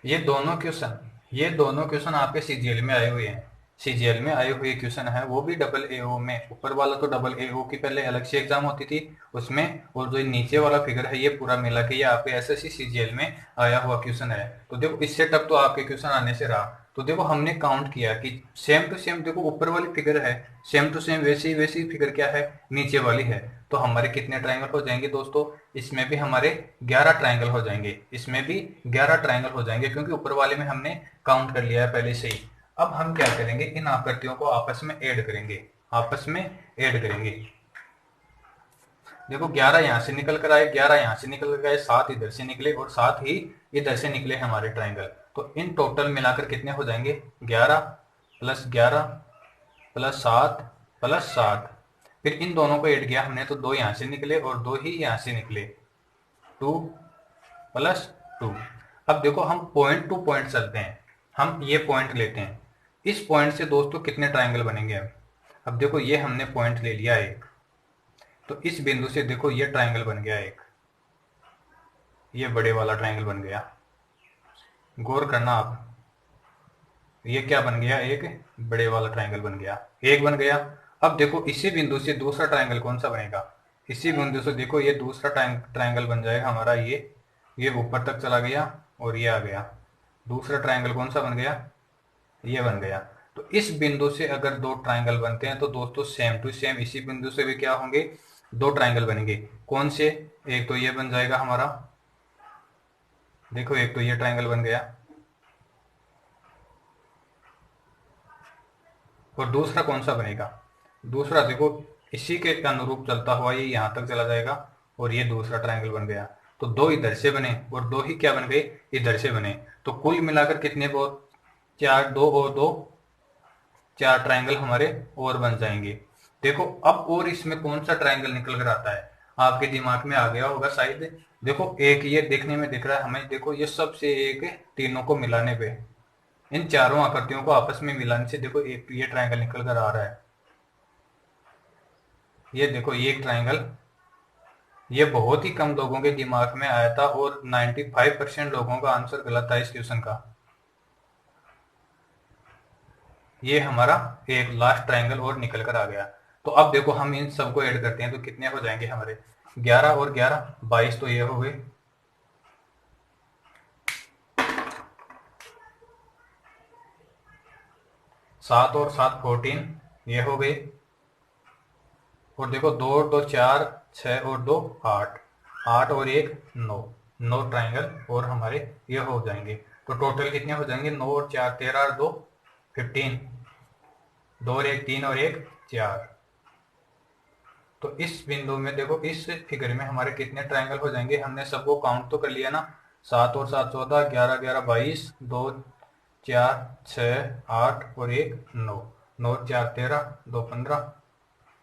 ये दोनों क्वेश्चन आपके सीजीएल में आए हुए हैं। सीजीएल में आए हुए क्वेश्चन है, वो भी डबल एओ में। ऊपर वाला तो डबल एओ की पहले अलग से एग्जाम होती थी उसमें, और जो नीचे वाला फिगर है ये पूरा मिला के ये आपके एसएससी सीजीएल में आया हुआ क्वेश्चन है। तो देखो इससे टफ तो आपके क्वेश्चन आने से रहा। तो देखो हमने काउंट किया कि सेम टू सेम देखो ऊपर वाली फिगर है, सेम टू सेम वैसी फिगर क्या है, नीचे वाली है। तो हमारे कितने ट्रायंगल हो जाएंगे दोस्तों? इसमें भी हमारे 11 ट्रायंगल हो जाएंगे, इसमें भी 11 ट्रायंगल हो जाएंगे क्योंकि ऊपर वाले में हमने काउंट कर लिया है पहले से ही। अब हम क्या करेंगे, इन आकृतियों को आपस में ऐड करेंगे, आपस में ऐड करेंगे। देखो 11 यहाँ से निकल कर आए, 11 यहाँ से निकल कर गए, 7 इधर से निकले और 7 ही इधर से निकले हमारे ट्रायंगल। तो इन टोटल मिलाकर कितने हो जाएंगे? 11 प्लस 11 प्लस 7 प्लस 7। फिर इन दोनों को ऐड किया हमने तो 2 यहाँ से निकले और 2 ही यहाँ से निकले, 2 प्लस 2। अब देखो हम पॉइंट टू पॉइंट चलते हैं, हम ये पॉइंट लेते हैं। इस पॉइंट से दोस्तों कितने ट्रायंगल बनेंगे? अब देखो ये हमने पॉइंट ले लिया एक, तो इस बिंदु से देखो ये ट्रायंगल बन गया एक, ये बड़े वाला ट्रायंगल बन गया। गौर करना आप, ये क्या बन गया? एक बड़े वाला ट्रायंगल बन गया, एक बन गया। अब देखो इसी बिंदु से दूसरा ट्रायंगल कौन सा बनेगा? इसी बिंदु से देखो ये दूसरा ट्रायंगल बन जाएगा हमारा, ये ऊपर तक चला गया और ये आ गया। दूसरा ट्रायंगल कौन सा बन गया? ये बन गया। तो इस बिंदु से अगर दो ट्रायंगल बनते हैं तो दोस्तों सेम टू सेम इसी बिंदु से भी क्या होंगे? दो ट्रायंगल बनेंगे। कौन से? एक तो ये बन जाएगा हमारा, देखो एक तो ये ट्रायंगल बन गया और दूसरा कौन सा बनेगा? दूसरा देखो इसी के अनुरूप चलता हुआ ये यहाँ तक चला जाएगा और ये दूसरा ट्रायंगल बन गया। तो दो इधर से बने और दो ही क्या बन गए? इधर से बने। तो कुल मिलाकर कितने? बहुत 4, 2 और 2, 4 ट्रायंगल हमारे और बन जाएंगे। देखो अब और इसमें कौन सा ट्रायंगल निकल कर आता है? आपके दिमाग में आ गया होगा शायद। देखो एक ये देखने में दिख रहा है हमें, देखो ये सबसे एक तीनों को मिलाने पे, इन चारों आकृतियों को आपस में मिलाने से देखो एक ये ट्रायंगल निकल कर आ रहा है। ये देखो ये एक ट्रायंगल, ये बहुत ही कम लोगों के दिमाग में आया था और 95% लोगों का आंसर गलत था इस क्वेश्चन का। ये हमारा एक लास्ट ट्रायंगल और निकल कर आ गया। तो अब देखो हम इन सबको ऐड करते हैं तो कितने हो जाएंगे हमारे? 11 और 11 22, तो ये हो गए। 7 और 7 14, ये हो गई। और देखो 2 और 2 4, 6 और 2 8, 8 और 1 9, 9 ट्राइंगल और हमारे ये हो जाएंगे। तो टोटल कितने हो जाएंगे? 9 और 4 13 और 2 15, 2 और 1 3 और 1 4। तो इस बिंदु में देखो, इस फिगर में हमारे कितने ट्राइंगल हो जाएंगे? हमने सबको काउंट तो कर लिया ना। 7 और 7 14, 11 11 22, 2 4 6 8 और 1 9, 9 4 13, 2 15।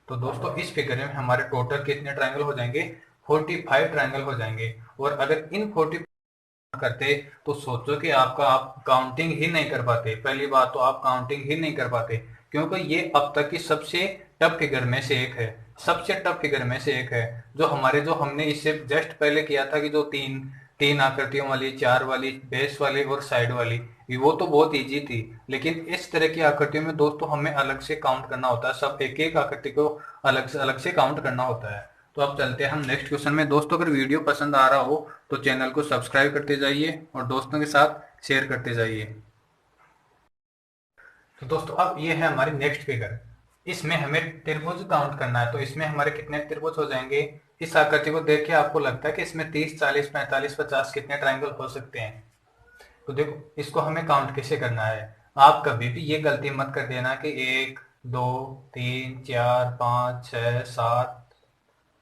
तो दोस्तों इस फिगर में हमारे टोटल कितने ट्राइंगल हो जाएंगे? 45 ट्राइंगल हो जाएंगे। और अगर इन 40 करते तो सोचो कि आप काउंटिंग ही नहीं कर पाते। पहली बात तो आप काउंटिंग ही नहीं कर पाते, क्योंकि ये अब तक की सबसे टफ फिगर में से एक है। सबसे टफ फिगर में से एक है। जो हमने इससे जस्ट पहले किया था कि जो तीन तीन आकृतियों वाली, चार वाली, बेस वाली और साइड वाली, वो तो बहुत इजी थी। लेकिन इस तरह की आकृतियों में दोस्तों हमें अलग से काउंट करना होता है। सब एक एक आकृति को अलग से काउंट करना होता है। तो अब चलते हैं हम नेक्स्ट क्वेश्चन में। दोस्तों अगर वीडियो पसंद आ रहा हो तो चैनल को सब्सक्राइब करते जाइए और दोस्तों के साथ शेयर करते जाइए। तो दोस्तों अब ये है हमारी नेक्स्ट फिगर। इसमें हमें त्रिभुज काउंट करना है। तो इसमें हमारे कितने त्रिभुज हो जाएंगे? इस आकृति को देख के आपको लगता है कि इसमें 30 40 45 50 कितने ट्राइंगल हो सकते हैं? तो देखो इसको हमें काउंट कैसे करना है। आप कभी भी ये गलती मत कर देना कि 1 2 3 4 5 6 7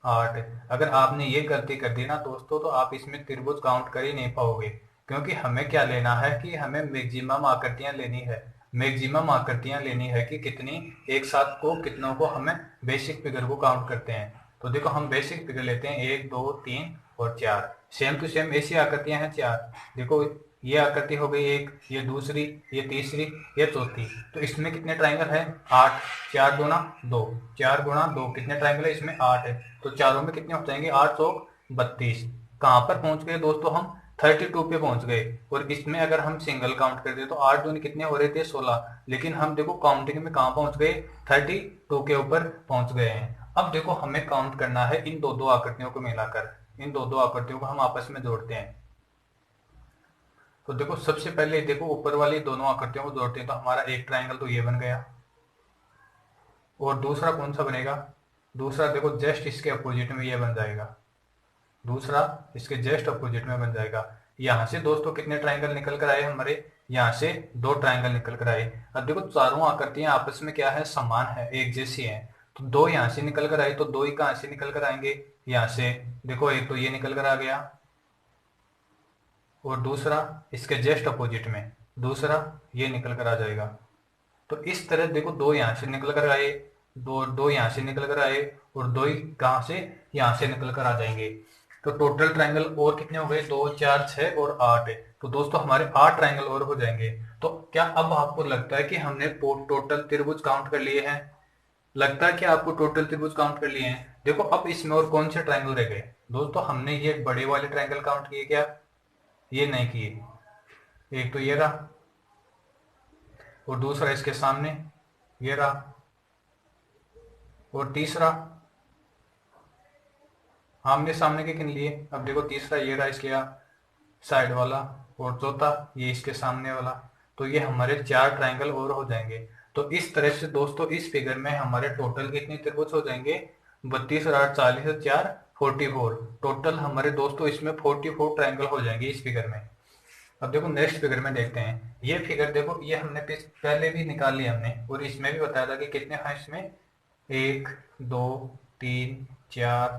8। अगर आपने ये गलती कर दी ना दोस्तों, तो आप इसमें त्रिभुज काउंट कर ही नहीं पाओगे। क्योंकि हमें क्या लेना है कि हमें मैक्सिमम आकृतियां लेनी है। मैक्सिमम आकृतियां लेनी है कि कितनी, एक साथ को कितनों को हमें बेसिक फिगर को काउंट करते हैं। तो देखो हम बेसिक फिगर लेते हैं 1 2 3 और 4। सेम टू सेम ऐसी आकृतियां हैं 4। देखो ये आकृति हो गई एक, ये दूसरी, ये तीसरी, ये चौथी। तो इसमें कितने ट्राइंगल है? 8। 4 गुना 2, 4 गुना 2 कितने ट्राइंगल है? इसमें 8 है। तो चारों में कितने हो जाएंगे? 8 चौक 32। कहाँ पर पहुंच गए दोस्तों? हम 32 पे पहुंच गए। और इसमें अगर हम सिंगल काउंट करते तो 8 दूनी कितने हो रहे थे? 16। लेकिन हम देखो काउंटिंग में कहाँ पहुंच गए? 32 के ऊपर पहुंच गए हैं। अब देखो हमें काउंट करना है इन दो दो आकृतियों को मिलाकर। इन दो दो आकृतियों को हम आपस में जोड़ते हैं। तो देखो सबसे पहले देखो ऊपर वाली दोनों आकृतियों को जोड़ते हैं तो हमारा एक ट्राइंगल तो ये बन गया। और दूसरा कौन सा बनेगा? दूसरा देखो जस्ट इसके अपोजिट में ये बन जाएगा। दूसरा इसके जस्ट अपोजिट में बन जाएगा। यहां से दोस्तों कितने ट्राइंगल निकल कर आए हमारे? यहाँ से 2 ट्राइंगल निकल कर आए। अब देखो चारों आकृतियां आपस में क्या है? समान है, एक जैसी है। तो 2 यहाँ से निकल कर आए तो 2 ही कहां से निकल कर आएंगे? यहाँ से। देखो एक तो ये निकल कर आ गया और दूसरा इसके जस्ट अपोजिट में दूसरा ये निकल कर आ जाएगा। तो इस तरह देखो 2 यहाँ से निकल कर आए, दो यहाँ से निकल कर आए और 2 ही कहाँ से? यहाँ से निकल कर आ जाएंगे। तो टोटल ट्राइंगल और कितने हो गए? 2 4 6 और 8। तो दोस्तों हमारे 8 ट्राइंगल और हो जाएंगे। तो क्या अब आपको लगता है कि हमने टोटल त्रिभुज काउंट कर लिए हैं? लगता है कि आपको टोटल त्रिभुज काउंट कर लिए हैं? देखो अब इसमें और कौन से ट्राइंगल रह गए? दोस्तों हमने ये बड़े वाले ट्राइंगल काउंट किए क्या? ये नहीं किए। एक तो ये रहा और दूसरा इसके सामने ये रहा और तीसरा आमने सामने के किन लिए? अब देखो तीसरा ये रहा इसके साइड वाला और चौथा ये इसके सामने वाला। तो ये हमारे 4 ट्राइंगल और हो जाएंगे। तो इस तरह से दोस्तों इस फिगर में हमारे टोटल कितने त्रिभुज हो जाएंगे? 32 और 8 40 और 4 44। टोटल हमारे दोस्तों इसमें 44 ट्राइंगल हो जाएंगे इस फिगर में। अब देखो नेक्स्ट फिगर में देखते हैं। ये फिगर देखो ये हमने पहले भी निकाल लिया हमने और इसमें भी बताया था कि कितने हैं इसमें? 1 2 3 4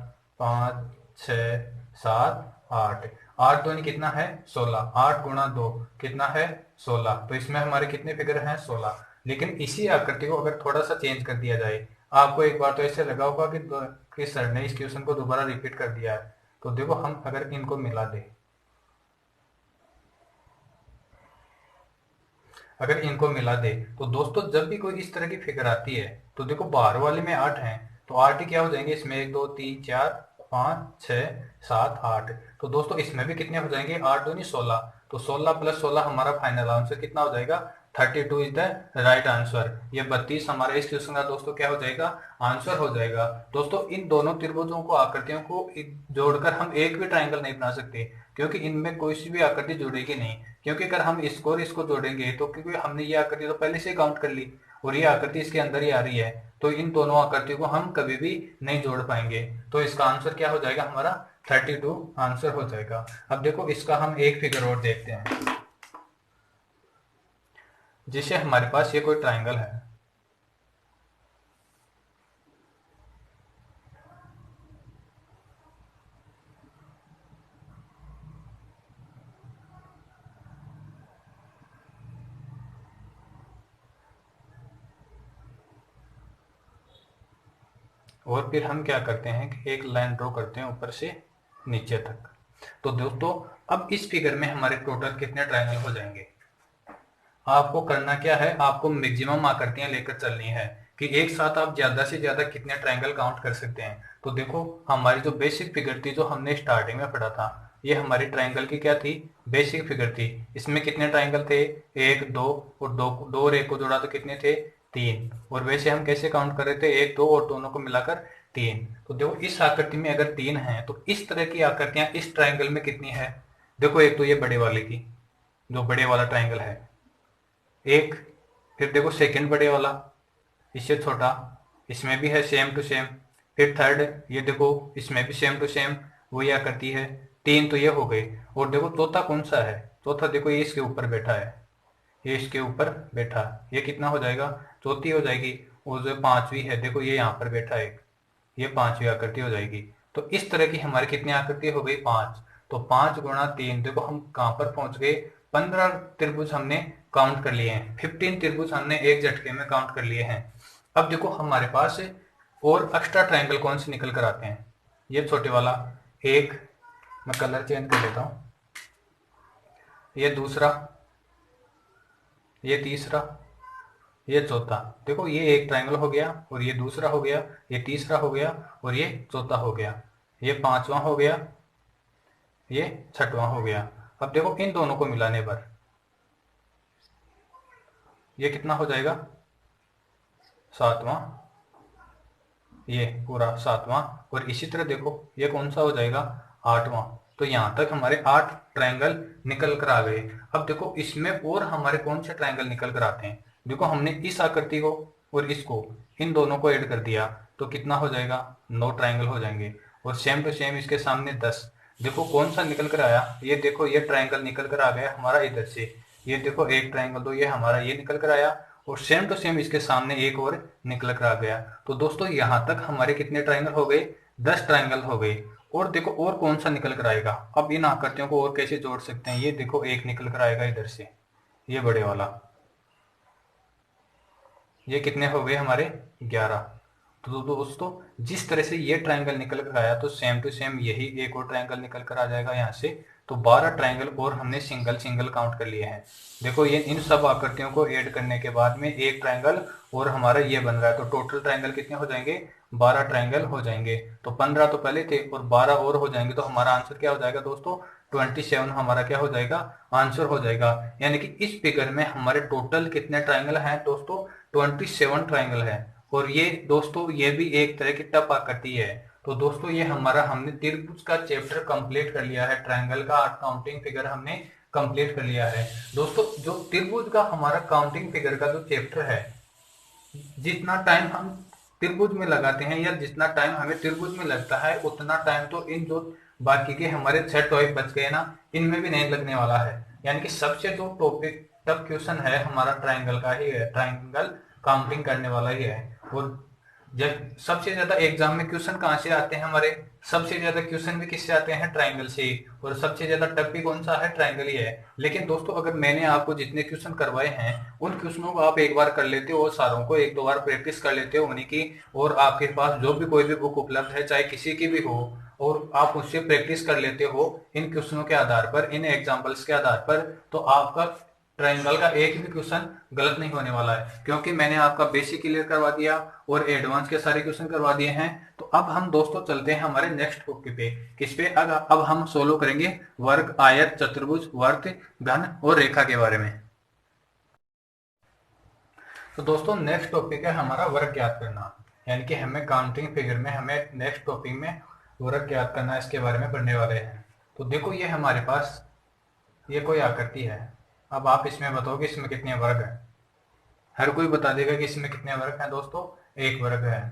5 6 7 8। 8 दूनी कितना है? 16। 8 गुणा 2 कितना है? 16। तो इसमें हमारे कितने फिगर हैं? 16। लेकिन इसी आकृति को अगर थोड़ा सा चेंज कर दिया जाए, आपको एक बार तो ऐसे लगा होगा कि सर ने इस क्वेश्चन को दोबारा रिपीट कर दिया है। तो देखो हम अगर इनको मिला दें, अगर इनको मिला दे तो दोस्तों जब भी कोई इस तरह की फिगर आती है तो देखो बाहर वाले में 8 हैं तो 8 ही क्या हो जाएंगे इसमें? 1 2 3 4 5 6 7 8। तो दोस्तों इसमें भी कितने हो जाएंगे? 8 दूनी 16। तो 16 प्लस 16 हमारा फाइनल आंसर कितना हो जाएगा? 32 इज द राइट आंसर। ये 32 हमारे इस क्वेश्चन का दोस्तों क्या हो जाएगा? आंसर हो जाएगा। दोस्तों इन दोनों त्रिभुजों को, आकृतियों को जोड़कर हम एक भी ट्राइंगल नहीं बना सकते, क्योंकि इनमें कोई सी भी आकृति जुड़ेगी नहीं। क्योंकि अगर हम इसको और इसको जोड़ेंगे तो क्योंकि हमने ये आकृति तो पहले से काउंट कर ली, और ये आकृति इसके अंदर ही आ रही है, तो इन दोनों आकृतियों को हम कभी भी नहीं जोड़ पाएंगे। तो इसका आंसर क्या हो जाएगा हमारा 32 आंसर हो जाएगा। अब देखो इसका हम एक फिगर और देखते हैं, जिसे हमारे पास ये कोई ट्राइंगल है, और फिर हम क्या करते हैं कि एक लाइन ड्रॉ करते हैं ऊपर से नीचे तक। तो दोस्तों अब इस फिगर में हमारे टोटल कितने ट्रायंगल हो जाएंगे। आपको करना क्या है, आपको मैक्सिमम आकृतियां लेकर चलनी है कि एक साथ आप ज्यादा से ज्यादा कितने ट्रायंगल काउंट कर सकते हैं। तो देखो हमारी जो बेसिक फिगर थी जो हमने स्टार्टिंग में पढ़ा था, ये हमारी ट्रायंगल की क्या थी, बेसिक फिगर थी। इसमें कितने ट्रायंगल थे, एक दो, और दो और एक को जोड़ा तो कितने थे, तीन। और वैसे हम कैसे काउंट कर रहे थे, एक दो और दोनों को मिलाकर तीन। तो देखो इस आकृति में अगर तीन है तो इस तरह की आकृतियां इस ट्रायंगल में कितनी है। देखो एक तो ये बड़े वाले की, जो बड़े वाला ट्रायंगल है एक, फिर देखो सेकंड बड़े वाला, इससे छोटा, इसमें भी है सेम टू सेम, फिर थर्ड ये देखो इसमें भी सेम टू सेम वही आकृति है, तीन तो ये हो गए। और देखो चौथा कौन सा है, चौथा देखो ये इसके ऊपर बैठा है, ये इसके ऊपर बैठा, ये कितना हो जाएगा, चौथी हो जाएगी। और जो पांचवी है देखो ये यहाँ पर बैठा है, ये पांचवी आकृति हो जाएगी। तो इस तरह की हमारी कितनी आकृति हो गई, पांच। तो 5 गुणा 3, देखो हम कहां पर पहुंच गए, 15 त्रिभुज हमने काउंट कर लिए हैं, 15 त्रिभुज हमने एक झटके में काउंट कर लिए हैं। अब देखो हमारे पास और एक्स्ट्रा ट्रायंगल कौन से निकल कर आते हैं, ये छोटे वाला एक, मैं कलर चेंज कर देता हूं, ये दूसरा, ये तीसरा, ये चौथा। देखो ये एक ट्रायंगल हो गया, और ये दूसरा हो गया, ये तीसरा हो गया, और ये चौथा हो गया, ये पांचवा हो गया, ये छठवां हो गया। अब देखो इन दोनों को मिलाने पर ये कितना हो जाएगा, सातवां, ये पूरा सातवां। और इसी तरह देखो ये कौन सा हो जाएगा, आठवां। तो यहां तक हमारे 8 ट्रायंगल निकल कर आ गए। अब देखो इसमें और हमारे कौन से ट्रायंगल निकल कर आते हैं, देखो हमने इस आकृति को और इसको, इन दोनों को ऐड कर दिया तो कितना हो जाएगा, 9 ट्रायंगल हो जाएंगे। और सेम टू सेम इसके सामने 10। देखो कौन सा निकल कर आया, ये देखो ये ट्रायंगल निकल कर आ गया हमारा इधर से, ये देखो एक ट्रायंगल तो ये हमारा ये निकल कर आया, और सेम टू सेम इसके सामने एक और निकल कर आ गया। तो दोस्तों यहां तक हमारे कितने ट्रायंगल हो गए, 10 ट्रायंगल हो गए। और देखो और कौन सा निकल कर आएगा, अब इन आकृतियों को और कैसे जोड़ सकते हैं, ये देखो एक निकल कर आएगा इधर से, ये बड़े वाला, ये कितने हो गए हमारे 11। तो दोस्तों जिस तरह से ये ट्रायंगल निकल कर आया, तो सेम टू सेम यही एक और ट्रायंगल निकल कर आ जाएगा यहाँ से। तो 12 ट्रायंगल और हमने सिंगल सिंगल काउंट कर लिए हैं। देखो ये इन सब आकृतियों को ऐड करने के बाद में एक ट्रायंगल और हमारा ये बन रहा है, तो टोटल ट्रायंगल कितने हो जाएंगे, 12 ट्रायंगल हो जाएंगे। तो 15 तो पहले थे और 12 और हो जाएंगे, तो हमारा आंसर क्या हो जाएगा दोस्तों, 27 हमारा क्या हो जाएगा, आंसर हो जाएगा। यानी कि इस फिगर में हमारे टोटल कितने ट्रायंगल हैं दोस्तों, 27 ट्रायंगल है। और ये दोस्तों ये भी एक तरह की टप आकृति है। तो दोस्तों ये हमारा, हमने त्रिभुज का चैप्टर कंप्लीट कर लिया है, ट्रायंगल का काउंटिंग फिगर हमने कंप्लीट कर लिया है। दोस्तों जो त्रिभुज का हमारा काउंटिंग फिगर का जो चैप्टर है, जितना टाइम हम त्रिभुज में लगाते हैं या जितना टाइम हमें त्रिभुज में लगता है, उतना टाइम तो इन जो बाकी के हमारे 6 टॉपिक बच गए ना, इनमें भी नहीं लगने वाला है। यानी कि सबसे जो टॉपिक टफ क्वेश्चन है हमारा ट्राइंगल का ही है, ट्राइंगल काउंटिंग करने वाला ही है। और जब सबसे ज्यादा एग्जाम में क्वेश्चन कहाँ से आते हैं हमारे, सबसे ज्यादा क्वेश्चन भी किससे आते हैं, ट्राइंगल से ही। और सबसे ज्यादा टफ भी कौन सा है, ट्राइंगल ही है। लेकिन दोस्तों अगर मैंने आपको जितने क्वेश्चन करवाए हैं, उन क्वेश्चनों को आप एक बार कर लेते हो और सारों को एक दो बार प्रैक्टिस कर लेते हो उन्हीं की, और आपके पास जो भी कोई भी बुक उपलब्ध है चाहे किसी की भी हो, और आप उससे प्रैक्टिस कर लेते हो इन क्वेश्चनों के आधार पर, इन एग्जाम्पल्स के आधार पर, तो आपका ट्राइंगल का एक भी क्वेश्चन गलत नहीं होने वाला है। क्योंकि मैंने आपका बेसिक क्लियर करवा दिया और एडवांस के सारे क्वेश्चन करवा दिए हैं। तो अब हम दोस्तों चलते हैं हमारे नेक्स्ट टॉपिक पे, किस पे, अब हम सोलो करेंगे वर्ग, आयत, चतुर्भुज, वर्त, घन और रेखा के बारे में। तो दोस्तों नेक्स्ट टॉपिक है हमारा वर्ग ज्ञात करना, यानी कि हमें काउंटिंग फिगर में हमें नेक्स्ट टॉपिक में वर्ग ज्ञात करना, इसके बारे में पढ़ने वाले हैं। तो देखो ये हमारे पास ये कोई आकृति है, अब आप इसमें बताओगे इसमें कितने वर्ग हैं। हर कोई बता देगा कि इसमें कितने वर्ग हैं दोस्तों, एक वर्ग है।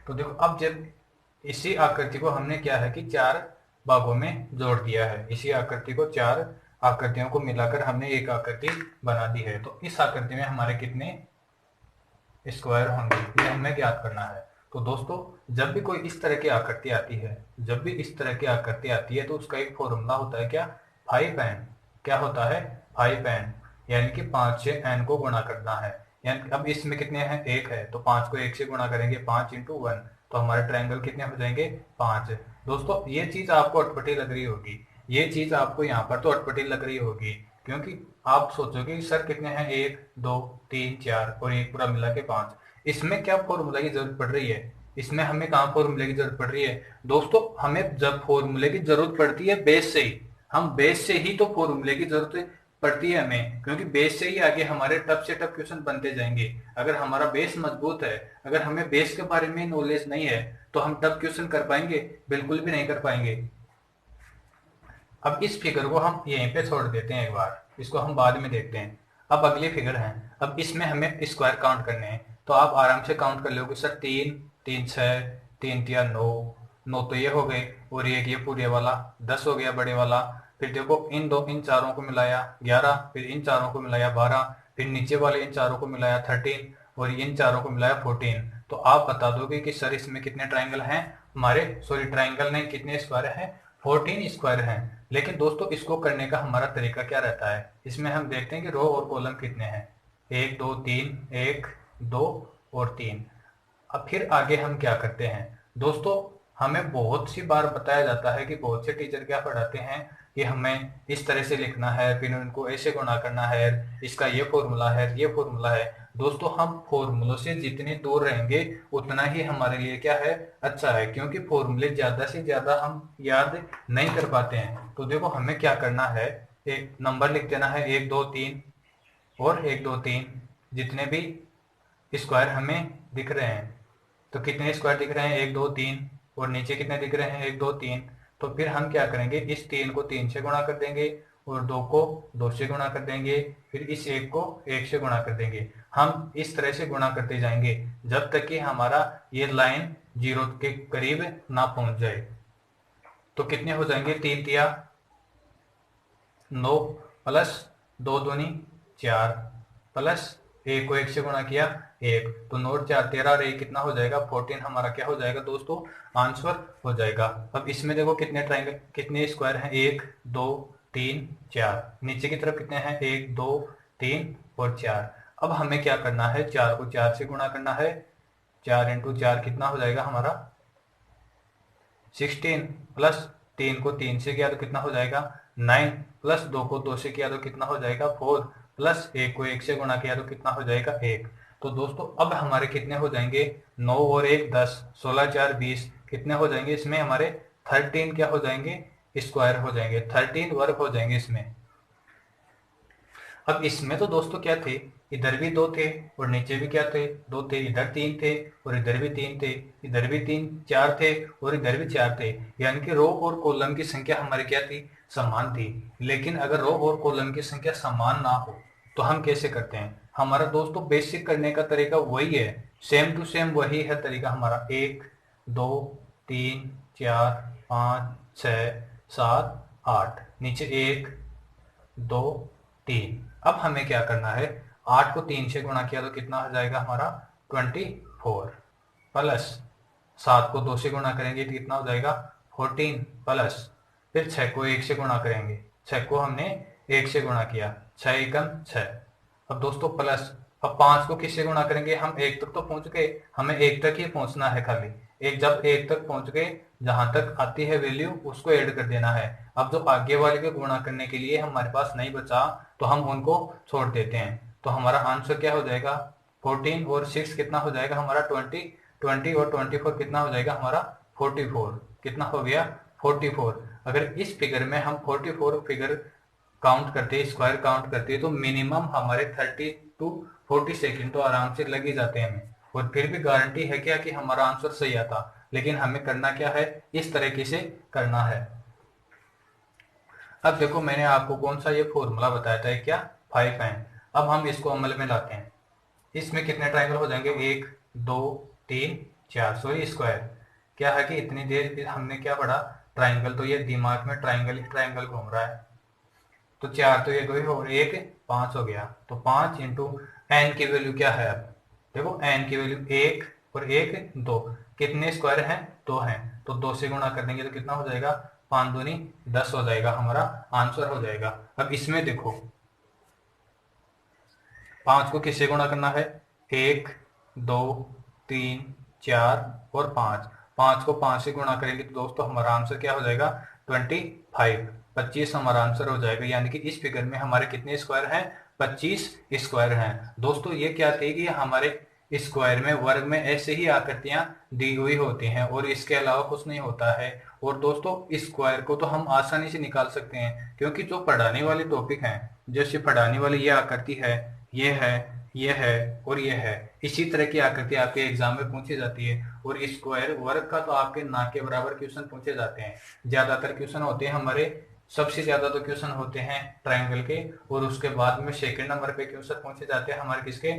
तो देखो अब जब इसी आकृति को हमने क्या है कि चार भागों में जोड़ दिया है, इसी आकृति को चार आकृतियों को मिलाकर हमने एक आकृति बना दी है। तो इस आकृति में हमारे कितने स्क्वायर होंगे ये हमें ज्ञात करना है। तो दोस्तों जब भी कोई इस तरह की आकृति आती है, जब भी इस तरह की आकृति आती है तो उसका एक फॉर्मूला होता है क्या, 5n। क्या होता है, 5n, यानी कि 5 से n को गुणा करना है। यानी अब इसमें कितने हैं, एक है, तो 5 को 1 से गुणा करेंगे, 5 × 1, तो हमारे ट्रायंगल कितने हो जाएंगे, 5। दोस्तों ये चीज आपको अटपटी लग रही होगी, ये चीज आपको यहाँ पर तो अटपटी लग रही होगी, क्योंकि आप सोचोगे सर कितने हैं, 1 2 3 4 और एक पूरा मिला के 5। इसमें क्या फॉर्मूला की जरूरत पड़ रही है, इसमें हमें कहाँ फॉर्मूले की जरूरत पड़ रही है दोस्तों, हमें जब फॉर्मूले की जरूरत पड़ती है बेस से ही, हम बेस से ही तो फॉर्मूले की जरूरत पड़ती है हमें, क्योंकि बेस से ही आगे हमारे टफ से टफ क्वेश्चन बनते जाएंगे। अगर हमारा बेस मजबूत है, अगर हमें बेस के बारे में नॉलेज नहीं है तो हम टफ क्वेश्चन कर पाएंगे, बिल्कुल भी नहीं कर पाएंगे। अब इस फिगर को हम यहीं पे छोड़ देते हैं, एक बार इसको हम बाद में देखते हैं। अब अगली फिगर है, अब इसमें हमें स्क्वायर काउंट करने हैं, तो आप आराम से काउंट कर लोगे, सर 3 3 6 3 3 9 9 तो ये हो गए, और ये पूरे वाला 10 हो गया बड़े वाला। फिर देखो इन चारों को मिलाया 11, फिर इन चारों को मिलाया 12, फिर नीचे वाले इन चारों को मिलाया 13, और इन चारों को मिलाया 14। तो आप बता दोगे कि सर इसमें कितने ट्राइंगल हैं हमारे, सॉरी ट्राइंगल नहीं, कितने स्क्वायर हैं, 14 स्क्वायर हैं। लेकिन दोस्तों इसको करने का हमारा तरीका क्या रहता है, इसमें हम देखते हैं कि रो और कॉलम कितने हैं, 1 2 3, 1 2 और 3। अब फिर आगे हम क्या करते हैं दोस्तों, हमें बहुत सी बार बताया जाता है कि बहुत से टीचर क्या पढ़ाते हैं कि हमें इस तरह से लिखना है, फिर उनको ऐसे गुणा करना है, इसका ये फॉर्मूला है, ये फॉर्मूला है। दोस्तों हम फॉर्मूलों से जितने दूर रहेंगे उतना ही हमारे लिए क्या है, अच्छा है, क्योंकि फॉर्मूले ज्यादा से ज्यादा हम याद नहीं कर पाते हैं। तो देखो हमें क्या करना है, एक नंबर लिख देना है 1 2 3 और 1 2 3, जितने भी स्क्वायर हमें दिख रहे हैं। तो कितने स्क्वायर दिख रहे हैं, 1 2 3, और नीचे कितने दिख रहे हैं, 1 2 3। तो फिर हम क्या करेंगे, इस 3 को 3 से गुणा कर देंगे, और 2 को 2 से गुणा कर देंगे, फिर इस 1 को 1 से गुणा कर देंगे। हम इस तरह से गुणा करते जाएंगे जब तक कि हमारा ये लाइन 0 के करीब ना पहुंच जाए। तो कितने हो जाएंगे, 3 तिया 9 प्लस 2 दूनी 4 प्लस 1 को 1 से गुणा किया 1, तो 9 4 13 और 1 कितना हो जाएगा, 14 हमारा क्या हो जाएगा दोस्तों, आंसर हो जाएगा। अब इसमें देखो कितने ट्राइंगल, कितने स्क्वायर हैं, 1 2 3 4, नीचे की तरफ कितने हैं, 1 2 3 और 4। अब हमें क्या करना है, 4 को 4 से गुणा करना है, 4 × 4 कितना हो जाएगा हमारा 16, प्लस 3 को 3 से किया तो कितना हो जाएगा 9, प्लस 2 को 2 से किया तो कितना हो जाएगा 4, प्लस 1 को 1 से गुणा किया तो कितना हो जाएगा 1। तो दोस्तों अब हमारे कितने हो जाएंगे, 9 और 1 10, 16 4 20, कितने हो जाएंगे इसमें हमारे 13 क्या हो जाएंगे, स्क्वायर हो जाएंगे, 13 वर्ग हो जाएंगे इसमें। अब इसमें तो दोस्तों क्या थे, इधर भी 2 थे और नीचे भी क्या थे, 2 थे, इधर 3 थे और इधर भी 3 थे, इधर भी 3 4 थे और इधर भी 4 थे, यानी कि रो और कॉलम की संख्या हमारी क्या थी, समान थी। लेकिन अगर रो और कॉलम की संख्या समान ना हो तो हम कैसे करते हैं, हमारा दोस्तों बेसिक करने का तरीका वही है, सेम टू सेम वही है तरीका हमारा, 1 2 3 4 5 6 7 8, नीचे 1 2 3। अब हमें क्या करना है, 8 को 3 से गुणा किया तो कितना हो जाएगा हमारा 24, प्लस 7 को 2 से गुणा करेंगे तो कितना हो जाएगा 14, प्लस फिर 6 को 1 से गुणा करेंगे, 6 को हमने 1 से गुणा किया, 6 एकम 6। अब दोस्तों प्लस, अब 5 को किससे गुणा करेंगे, हम 1 तक तो पहुंच गए, हमें 1 तक ही पहुंचना है खाली, एक जब 1 तक पहुंच गए जहां तक आती है वैल्यू उसको ऐड कर देना है। अब जो आगे वाले को गुणा करने के लिए हमारे पास नहीं बचा तो हम उनको छोड़ देते हैं। तो हमारा आंसर क्या हो जाएगा, 14 और 6 कितना हो जाएगा हमारा 20, 20 और 24 कितना हो जाएगा हमारा 44, कितना हो गया 44। अगर इस फिगर में हम 44 फिगर काउंट करते, स्क्वायर काउंट करते तो मिनिमम हमारे 30 to 40 सेकेंड तो आराम से लग ही जाते हैं हमें, और फिर भी गारंटी है क्या कि हमारा आंसर सही आता। लेकिन हमें करना क्या है, इस तरीके से करना है। अब देखो मैंने आपको कौन सा ये फॉर्मूला बताया था, क्या 5n। अब हम इसको अमल में लाते हैं। इसमें कितने ट्राइंगल हो जाएंगे, 1 2 3 4, सॉरी स्क्वायर। क्या है कि इतनी देर हमने क्या पढ़ा, ट्राइंगल, तो ये दिमाग में ट्राइंगल ही ट्राइंगल घूम रहा है। तो 4 तो ये 2 ही हो, 1 5 हो गया, तो 5 इंटू एन की वैल्यू क्या है, अब देखो एन की वैल्यू 1 और 1 2, कितने स्क्वायर हैं, 2 हैं, तो 2 से गुणा कर देंगे तो कितना हो जाएगा, 5 दूनी 10 हो जाएगा, हमारा आंसर हो जाएगा। अब इसमें देखो 5 को किससे गुणा करना है, 1 2 3 4 और 5, 5 को 5 से गुणा करेंगे तो दोस्तों हमारा आंसर क्या हो जाएगा, 25, 25 हमारा आंसर हो जाएगा। यानी कि इस फिगर में हमारे कितने स्क्वायर हैं, 25 स्क्वायर हैं। दोस्तों ये क्या थे कि हमारे स्क्वायर में, वर्ग में ऐसे ही आकृतियां दी हुई होती हैं और इसके अलावा कुछ नहीं होता है। और दोस्तों स्क्वायर को तो हम आसानी से निकाल सकते हैं, क्योंकि जो पढ़ाने वाले टॉपिक हैं, जैसे पढ़ाने वाली ये आकृति है, ये है, ये है और ये है, इसी तरह की आकृति आपके एग्जाम में पूछी जाती है। और स्क्वायर वर्ग का तो आपके ना के बराबर क्वेश्चन पूछे जाते हैं, ज्यादातर क्वेश्चन होते हैं हमारे, सबसे ज्यादा तो क्वेश्चन होते हैं ट्राइंगल के, और उसके बाद में सेकंड नंबर पे क्वेश्चन पूछे जाते हैं हमारे किसके,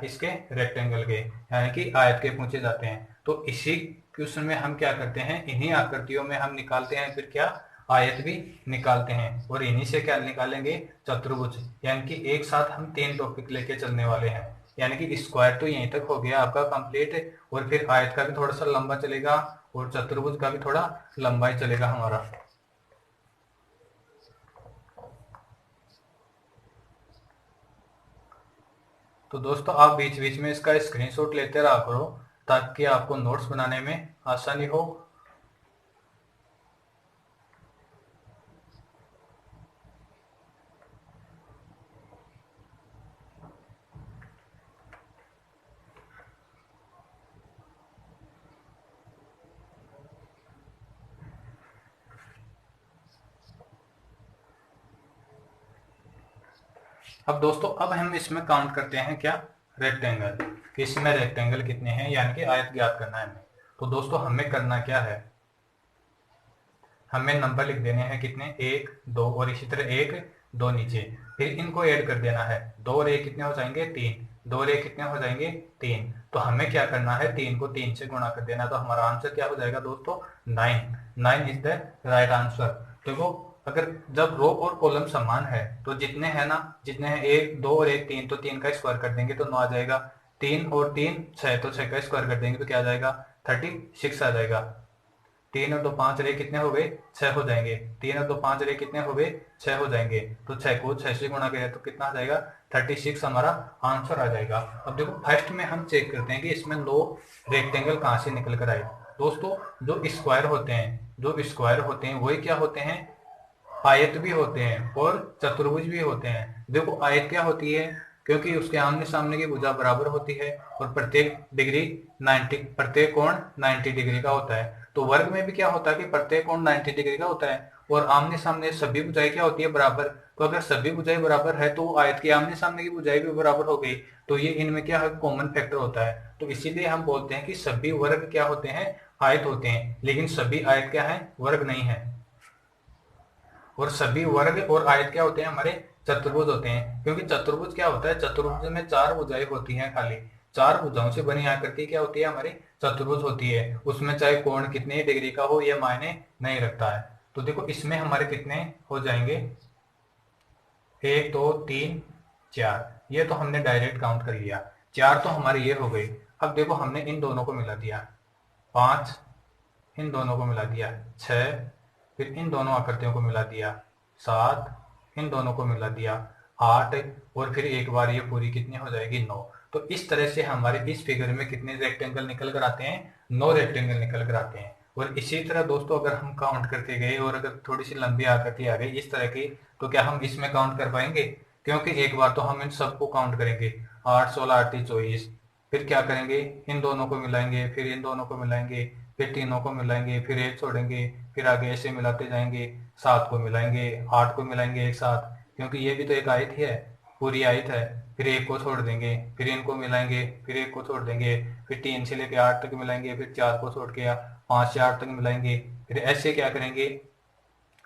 इसके रेक्टेंगल के, यानी कि आयत के पूछे जाते हैं। तो इसी क्वेश्चन में हम क्या करते हैं, इन्हीं आकृतियों में हम निकालते हैं फिर क्या, आयत भी निकालते हैं। और इन्हीं से क्या निकालेंगे, चतुर्भुज। यानी कि एक साथ हम 3 टॉपिक लेके चलने वाले हैं। यानी कि स्क्वायर तो यहीं तक हो गया आपका कंप्लीट, और फिर आयत का भी थोड़ा सा लंबा चलेगा और चतुर्भुज का भी थोड़ा लंबा ही चलेगा हमारा। तो दोस्तों आप बीच बीच में इसका स्क्रीनशॉट लेते रहा करो, ताकि आपको नोट्स बनाने में आसानी हो। अब दोस्तों अब हम इसमें काउंट करते हैं क्या, रेक्टेंगल, कि इसमें रेक्टेंगल कितने हैं, यानी कि आयत ज्ञात करना है हमें। तो दोस्तों हमें करना क्या है, हमें नंबर लिख देने हैं कितने, 1 2 और इसी तरह 1 2 नीचे, फिर इनको ऐड कर देना है, 2 और 1 कितने हो जाएंगे, 3, 2 और 1 कितने हो जाएंगे, 3। तो हमें क्या करना है, 3 को 3 से गुणा कर देना, तो हमारा आंसर क्या हो जाएगा दोस्तों, 9। 9 इज द राइट आंसर। देखो अगर जब रो और कॉलम समान है तो जितने हैं ना, जितने हैं 1 2 और 1 3, तो 3 का स्क्वायर कर देंगे तो 9 आ जाएगा, 3 और 3 6, तो 6 का स्क्वायर कर देंगे तो क्या आ जाएगा, 36 आ जाएगा। 3 और 2 5 रे कितने हो गए, 6 हो जाएंगे, 3 और 2 5 रे कितने हो गए, 6 हो जाएंगे, तो 6 को 6 से गुणा करें तो कितना आ जाएगा, 36 हमारा आंसर आ जाएगा। अब देखो फर्स्ट में हम चेक करते हैं कि इसमें 2 रेक्टेंगल कहाँ से निकल कर आए। दोस्तों जो स्क्वायर होते हैं, जो स्क्वायर होते हैं वही क्या होते हैं, आयत भी होते हैं और चतुर्भुज भी होते हैं। देखो आयत क्या होती है, क्योंकि उसके आमने सामने की भुजा बराबर होती है और प्रत्येक डिग्री 90, प्रत्येक कोण 90 डिग्री का होता है। तो वर्ग में भी क्या होता है कि प्रत्येक कोण 90 डिग्री का होता है और आमने सामने सभी भुजाएं क्या होती है, बराबर। तो अगर सभी भुजाएं बराबर है तो आयत की आमने सामने की भुजाएं भी बराबर हो गई, तो ये इनमें क्या है, कॉमन फैक्टर होता है। तो इसीलिए हम बोलते हैं कि सभी वर्ग क्या होते हैं, आयत होते हैं, लेकिन सभी आयत क्या है, वर्ग नहीं है। और सभी वर्ग और आयत क्या होते हैं, हमारे चतुर्भुज होते हैं। क्योंकि चतुर्भुज क्या होता है, चतुर्भुज में 4 भुजाएं होती हैं, खाली 4 भुजाओं से बनी आकृति क्या होती है, हमारी चतुर्भुज होती है। उसमें चाहे कोण कितने डिग्री का हो यह मायने नहीं रखता है। तो देखो इसमें हमारे कितने हो जाएंगे, 1 2 3 4, ये तो हमने डायरेक्ट काउंट कर लिया, 4 तो हमारे ये हो गई। अब देखो हमने इन दोनों को मिला दिया, 5 इन दोनों को मिला दिया, 6 फिर इन दोनों आकृतियों को मिला दिया, 7 इन दोनों को मिला दिया, 8 और फिर एक बार ये पूरी कितनी हो जाएगी, 9। तो इस तरह से हमारे इस फिगर में कितने रेक्टेंगल निकल कर आते हैं, 9 रेक्टेंगल निकल कर आते हैं। और इसी तरह दोस्तों अगर हम काउंट करते गए और अगर थोड़ी सी लंबी आकृति आ गई इस तरह की, तो क्या हम इसमें काउंट कर पाएंगे, क्योंकि एक बार तो हम इन सबको काउंट करेंगे, 8 16 8 24, फिर क्या करेंगे, इन दोनों को मिलाएंगे, फिर इन दोनों को मिलाएंगे, फिर तीनों को मिलाएंगे, फिर एक छोड़ेंगे, फिर आगे ऐसे मिलाते जाएंगे, 7 को मिलाएंगे, 8 को मिलाएंगे एक साथ, क्योंकि ये भी तो एक आयत ही है, पूरी आयत है, फिर एक को छोड़ देंगे, फिर इनको मिलाएंगे, फिर एक को छोड़ देंगे, फिर 3 से लेकर 8 तक मिलाएंगे, फिर 4 को छोड़ के 5 से 8 तक मिलाएंगे, फिर ऐसे क्या करेंगे,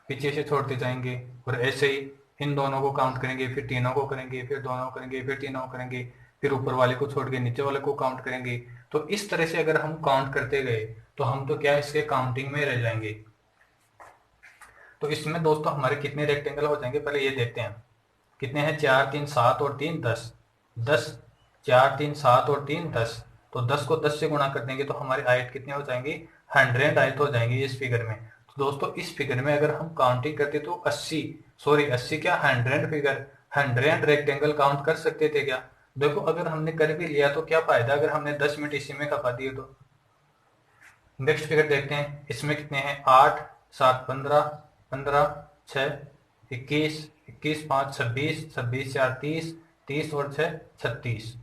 पीछे से छोड़ते जाएंगे और ऐसे ही इन दोनों को काउंट करेंगे, फिर तीनों को करेंगे, फिर दोनों करेंगे, फिर तीनों करेंगे, फिर ऊपर वाले को छोड़ के नीचे वाले को काउंट करेंगे। तो इस तरह से अगर हम काउंट करते गए तो हम तो क्या इसके काउंटिंग में रह जाएंगे। तो इसमें दोस्तों हमारे कितने रेक्टेंगल हो जाएंगे पहले ये देखते हैं। कितने हैं, 4 3 7 और 3 10। 10, 4 3 7 और 3 10। तो 10 को 10 से गुणा कर देंगे तो हमारी आयत कितनी हो जाएंगी, 100 आयत हो जाएंगी इस फिगर में। तो दोस्तों इस फिगर में अगर हम काउंटिंग करते तो 80 क्या 100 फिगर, 100 रेक्टेंगल काउंट कर सकते थे क्या। देखो अगर हमने कर भी लिया तो क्या फायदा अगर हमने 10 मिनट इसी में खपा दिए तो। नेक्स्ट फिगर देखते हैं, इसमें कितने हैं, 8 7 15, 15 6 21, 21 5 26, 26 4 30, 30 और 6 36,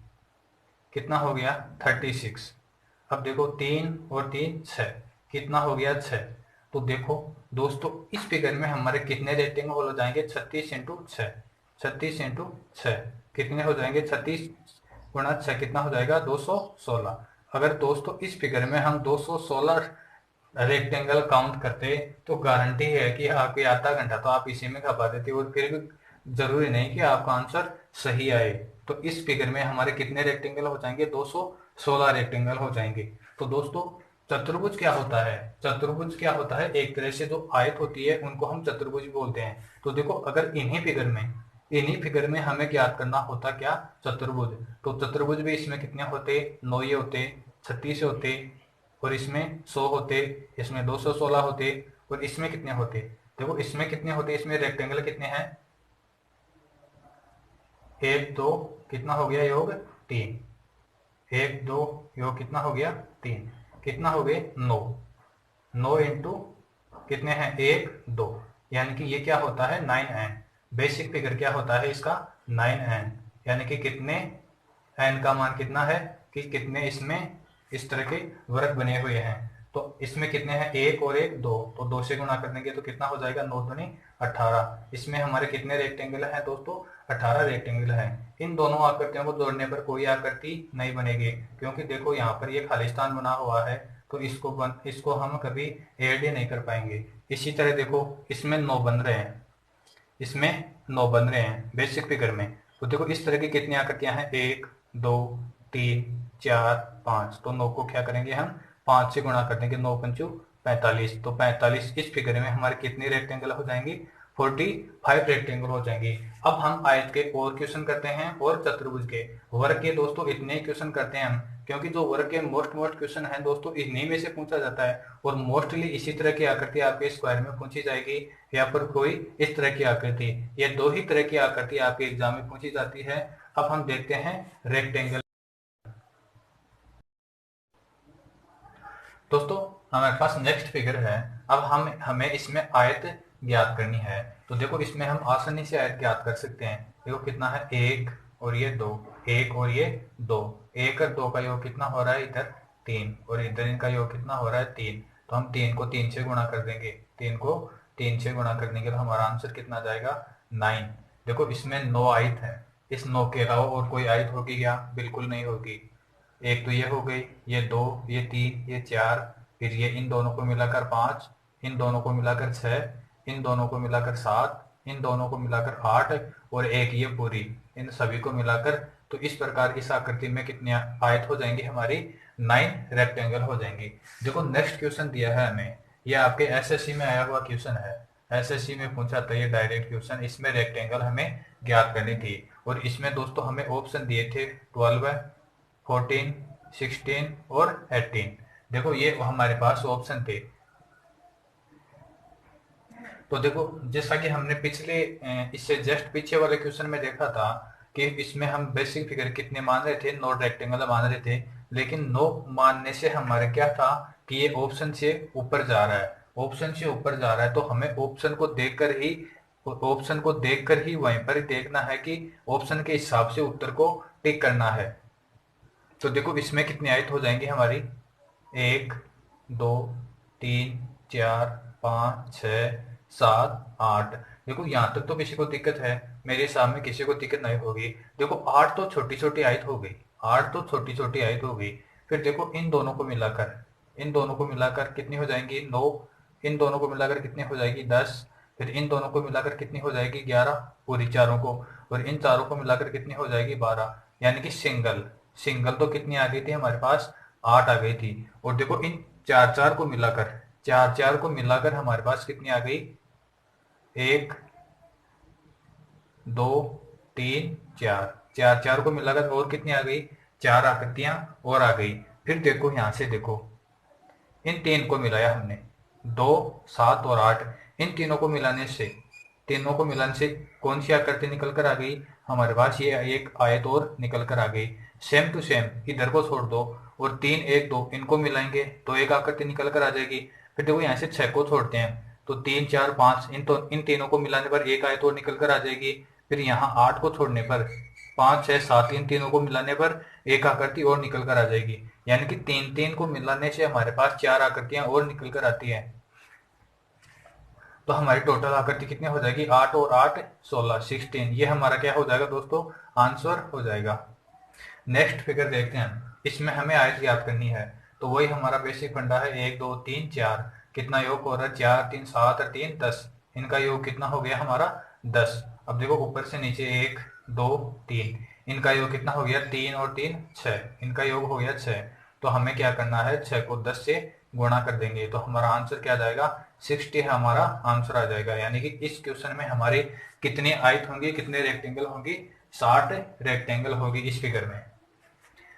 कितना हो गया 36। अब देखो 3 और 3 6, कितना हो गया 6। तो देखो दोस्तों इस फिगर में हमारे कितने रेक्टेंगल हो जाएंगे, 36 इंटू 6, 36 इंटू 6 कितने हो जाएंगे, 36 गुणा 6 कितना हो जाएगा 216। अगर दोस्तों इस फिगर में हम 216 रेक्टेंगल काउंट करते तो गारंटी है कि आपके आधा घंटा तो आप इसी में खपा देते और फिर भी जरूरी नहीं कि आपका आंसर सही आए। तो इस फिगर में हमारे कितने रेक्टेंगल हो जाएंगे, 216 रेक्टेंगल हो जाएंगे। तो दोस्तों चतुर्भुज क्या होता है, चतुर्भुज क्या होता है, एक तरह से जो आयत होती है उनको हम चतुर्भुज बोलते हैं। तो देखो अगर इन्हीं फिगर में हमें ज्ञात करना होता क्या, चतुर्भुज। तो चतुर्भुज भी इसमें कितने होते, 9 होते, 36 होते, और इसमें 100 होते, इसमें 216 होते, और इसमें कितने होते, देखो इसमें कितने होते, इसमें रेक्टेंगल कितने हैं, 1 2 कितना हो गया योग 3, 1 2 योग कितना हो गया 3, कितना हो गए 9, 9 इंटू कितने हैं 1 2, यानी कि ये क्या होता है 9n। बेसिक फिगर क्या होता है इसका 9n, यानी कि कितने n का मान कितना है, कि कितने इसमें इस तरह के वर्ग बने हुए हैं। तो इसमें कितने हैं, 1 और 1 2, तो 2 से गुणा कर देंगे तो कितना हो जाएगा 9 दूनी 18। इसमें हमारे कितने रेक्टेंगल हैं दोस्तों, 18 रेक्टेंगल हैं। इन दोनों आकृतियों को जोड़ने पर कोई आकृति नहीं बनेगी, क्योंकि देखो यहाँ पर ये खालिस्तान बना हुआ है, तो इसको हम कभी ऐड ही नहीं कर पाएंगे। इसी तरह देखो इसमें 9 बन रहे हैं, इसमें 9 बन रहे हैं बेसिक फिगर में। तो देखो इस तरह की कितनी आकृतियां हैं, 1 2 3 4 5। तो 9 को क्या करेंगे हम 5 से गुणा कर देंगे, 9 पंचू 45। तो 45 इस फिगर में हमारे कितने रेक्टेंगल हो जाएंगे, 45 रेक्टेंगल हो जाएंगे। अब हम आयत के और क्वेश्चन करते हैं और चतुर्भुज के, वर्ग के दोस्तों इतने ही क्वेश्चन करते हैं हम, क्योंकि जो वर्ग के मोस्ट क्वेश्चन है दोस्तों इन्हीं में से पूछा जाता है। और मोस्टली इसी तरह की आकृति आपके स्क्वायर में पूछी जाएगी, या फिर कोई इस तरह की आकृति, ये दो ही तरह की आकृति आपके एग्जाम में पूछी जाती है। अब हम देखते हैं रेक्टेंगल। दोस्तों हमारे पास नेक्स्ट फिगर है, अब हमें इसमें आयत ज्ञात करनी है। तो देखो इसमें हम आसानी से आयत ज्ञात कर सकते हैं। देखो कितना है, 1 और ये 2, 1 और ये 2, 1 और 2 का योग कितना हो रहा है इधर 3, और इधर इनका योग कितना हो रहा है 3। तो हम 3 को 3 से गुणा कर देंगे, 3 को 3 से गुणा कर देंगे तो हमारा आंसर कितना जाएगा 9। देखो इसमें 9 आयत है, इस 9 के अलावा और कोई आयत होगी क्या, बिल्कुल नहीं होगी। एक तो ये हो गई, ये 2, ये 3, ये 4, फिर ये इन दोनों को मिलाकर 5, इन दोनों को मिलाकर 6, इन दोनों को मिलाकर 7, इन दोनों को मिलाकर 8, और एक ये पूरी, इन सभी को मिलाकर। तो इस प्रकार इस आकृति में कितने आयत हो जाएंगी हमारी, 9 रेक्टेंगल हो जाएंगी। देखो नेक्स्ट क्वेश्चन दिया है हमें, ये आपके एसएससी में आया हुआ क्वेश्चन है, एसएससी में पूछा था ये डायरेक्ट क्वेश्चन। इसमें रेक्टेंगल हमें ज्ञात करनी थी, और इसमें दोस्तों हमें ऑप्शन दिए थे 12, 14, 16 और 18। देखो ये हमारे पास ऑप्शन थे। तो देखो जैसा कि हमने पिछले इससे जस्ट पीछे वाले क्वेश्चन में देखा था कि इसमें हम बेसिक फिगर कितने मान रहे थे, 9 रेक्टेंगल मान रहे थे, लेकिन 9 मानने से हमारे क्या था कि ये ऑप्शन से ऊपर जा रहा है, ऑप्शन से ऊपर जा रहा है। तो हमें ऑप्शन को देखकर ही वहीं पर देखना है कि ऑप्शन के हिसाब से उत्तर को टिक करना है। तो देखो इसमें कितनी आयत हो जाएंगी हमारी, 1 2 3 4 5 6 7 8। देखो यहाँ तक तो किसी को दिक्कत है, मेरे हिसाब में किसी को दिक्कत नहीं होगी। देखो 8 तो छोटी छोटी आयत हो गई, 8 तो छोटी छोटी आयत हो गई। फिर देखो इन दोनों को मिलाकर कितनी हो जाएंगी 9, इन दोनों को मिलाकर कितनी हो जाएगी 10, फिर इन दोनों को मिलाकर कितनी हो जाएगी 11 पूरी चारों को, और इन चारों को मिलाकर कितनी हो जाएगी 12, यानी कि सिंगल सिंगल तो कितनी आ गई थी हमारे पास 8 आ गई थी। और देखो इन चार चार को मिलाकर, चार चार को मिलाकर हमारे पास कितनी आ गई, एक, दो, तीन, चार, चार चार को मिलाकर और कितनी आ गई, चार आकृतियां और आ गई। फिर देखो यहां से देखो, इन तीन को मिलाया हमने, 2, 7 और 8, इन तीनों को मिलाने से कौन सी आकृति निकल कर आ गई हमारे पास, ये एक आयत और निकल कर आ गई। सेम टू सेम इधर को छोड़ दो और 3, 1, 2 इनको मिलाएंगे तो एक आकृति निकल कर आ जाएगी। फिर देखो यहाँ से 6 को छोड़ते हैं तो 3, 4, 5, इन तीनों को मिलाने पर एक आयत और निकल कर आ जाएगी। फिर यहाँ 8 को छोड़ने पर 5, 6, 7 इन तीनों को मिलाने पर एक आकृति और निकल कर आ जाएगी, यानी कि तीन तीन को मिलाने से हमारे पास 4 आकृतियां और निकल कर आती हैं। तो हमारी टोटल आकृति कितनी हो जाएगी, 8 और 8 16, 16। ये हमारा क्या हो जाएगा दोस्तों, आंसर हो जाएगा। नेक्स्ट फिगर देखते हैं, इसमें हमें आयत ज्ञात करनी है। तो वही हमारा बेसिक फंडा है, 1, 2, 3, 4, कितना योग हो रहा है, 4, 3, 7 और 3, 10, इनका योग कितना हो गया हमारा 10। अब देखो ऊपर से नीचे 1, 2, 3, इनका योग कितना हो गया, 3 और 3 6, इनका योग हो गया 6। तो हमें क्या करना है, 6 को 10 से गुणा कर देंगे तो हमारा आंसर क्या आ जाएगा, 60 हमारा आंसर आ जाएगा। यानी कि इस क्वेश्चन में हमारे कितनी आयत होंगी, कितने रेक्टेंगल होंगी, 60 रेक्टेंगल होगी इस फिगर में।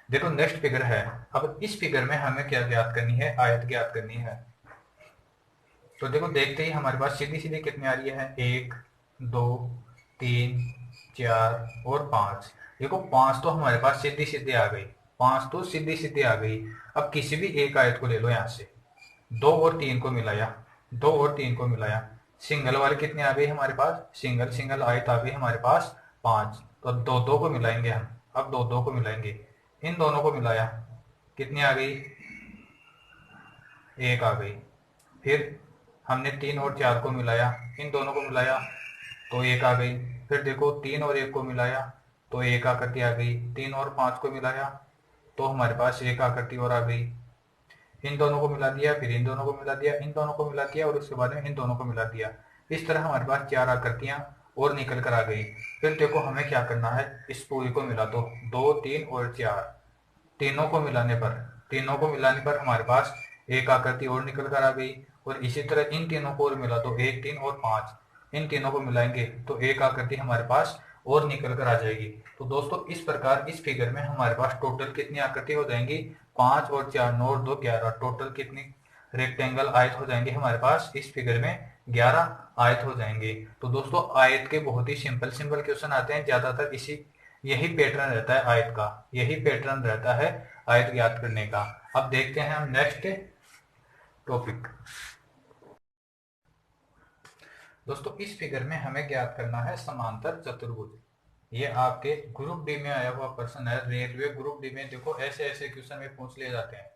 देखो नेक्स्ट फिगर है, अब इस फिगर में हमें क्या ज्ञात करनी है, आयत ज्ञात करनी है। तो देखो देखते ही हमारे पास सीधी सीधी कितनी आ रही है, 1, 2, 3, 4 और 5। देखो 5 तो हमारे पास सीधी सीधी आ गई, 5 तो सीधी सीधी आ गई। अब किसी भी एक आयत को ले लो, यहाँ से 2 और 3 को मिलाया, 2 और 3 को मिलाया, सिंगल वाली कितनी आ गई हमारे पास, सिंगल सिंगल आयत आ गई हमारे पास 5। तो 2 2 को मिलाएंगे हम, अब 2 2 को मिलाएंगे, इन दोनों को मिलाया, कितनी आ गई, 1 आ गई। फिर हमने 3 और 4 को मिलाया, इन दोनों को मिलाया तो 1 आ गई। फिर देखो 3 और 1 को मिलाया तो 1 आकृति आ गई। 3 और 5 को मिलाया तो हमारे पास 1 आकृति और आ गई। इन दोनों को मिला दिया, फिर इन दोनों को मिला दिया, इन दोनों को मिला दिया और उसके बाद में इन दोनों को मिला दिया। इस तरह हमारे पास 4 आकृतियां और निकल कर आ गई। फिर देखो हमें क्या करना है, इस पूरी को मिला दो, 2, 3 और 4, तीनों को मिलाने पर, तीनों को मिलाने पर हमारे पास एक आकृति और निकल कर आ गई। और इसी तरह इन तीनों को और मिला दो, 1, 3 और 5, इन तीनों को मिलाएंगे तो एक आकृति हमारे पास और निकल कर आ जाएगी। तो दोस्तों इस प्रकार इस फिगर में हमारे पास टोटल कितनी आकृति हो जाएंगी, 5 और 4, 9 और 2 11, टोटल कितनी रेक्टेंगल आयत हो जाएंगे हमारे पास इस फिगर में, 11 आयत हो जाएंगे। तो दोस्तों आयत के बहुत ही सिंपल सिंपल क्वेश्चन आते हैं, ज्यादातर इसी यही पैटर्न रहता है आयत का, यही पैटर्न रहता है आयत ज्ञात करने का। अब देखते हैं हम नेक्स्ट टॉपिक। दोस्तों इस फिगर में हमें ज्ञात करना है समांतर चतुर्भुज। ये आपके ग्रुप डी में आया हुआ प्रश्न है, रेलवे ग्रुप डी में देखो ऐसे ऐसे क्वेश्चन में पूछ लिए जाते हैं।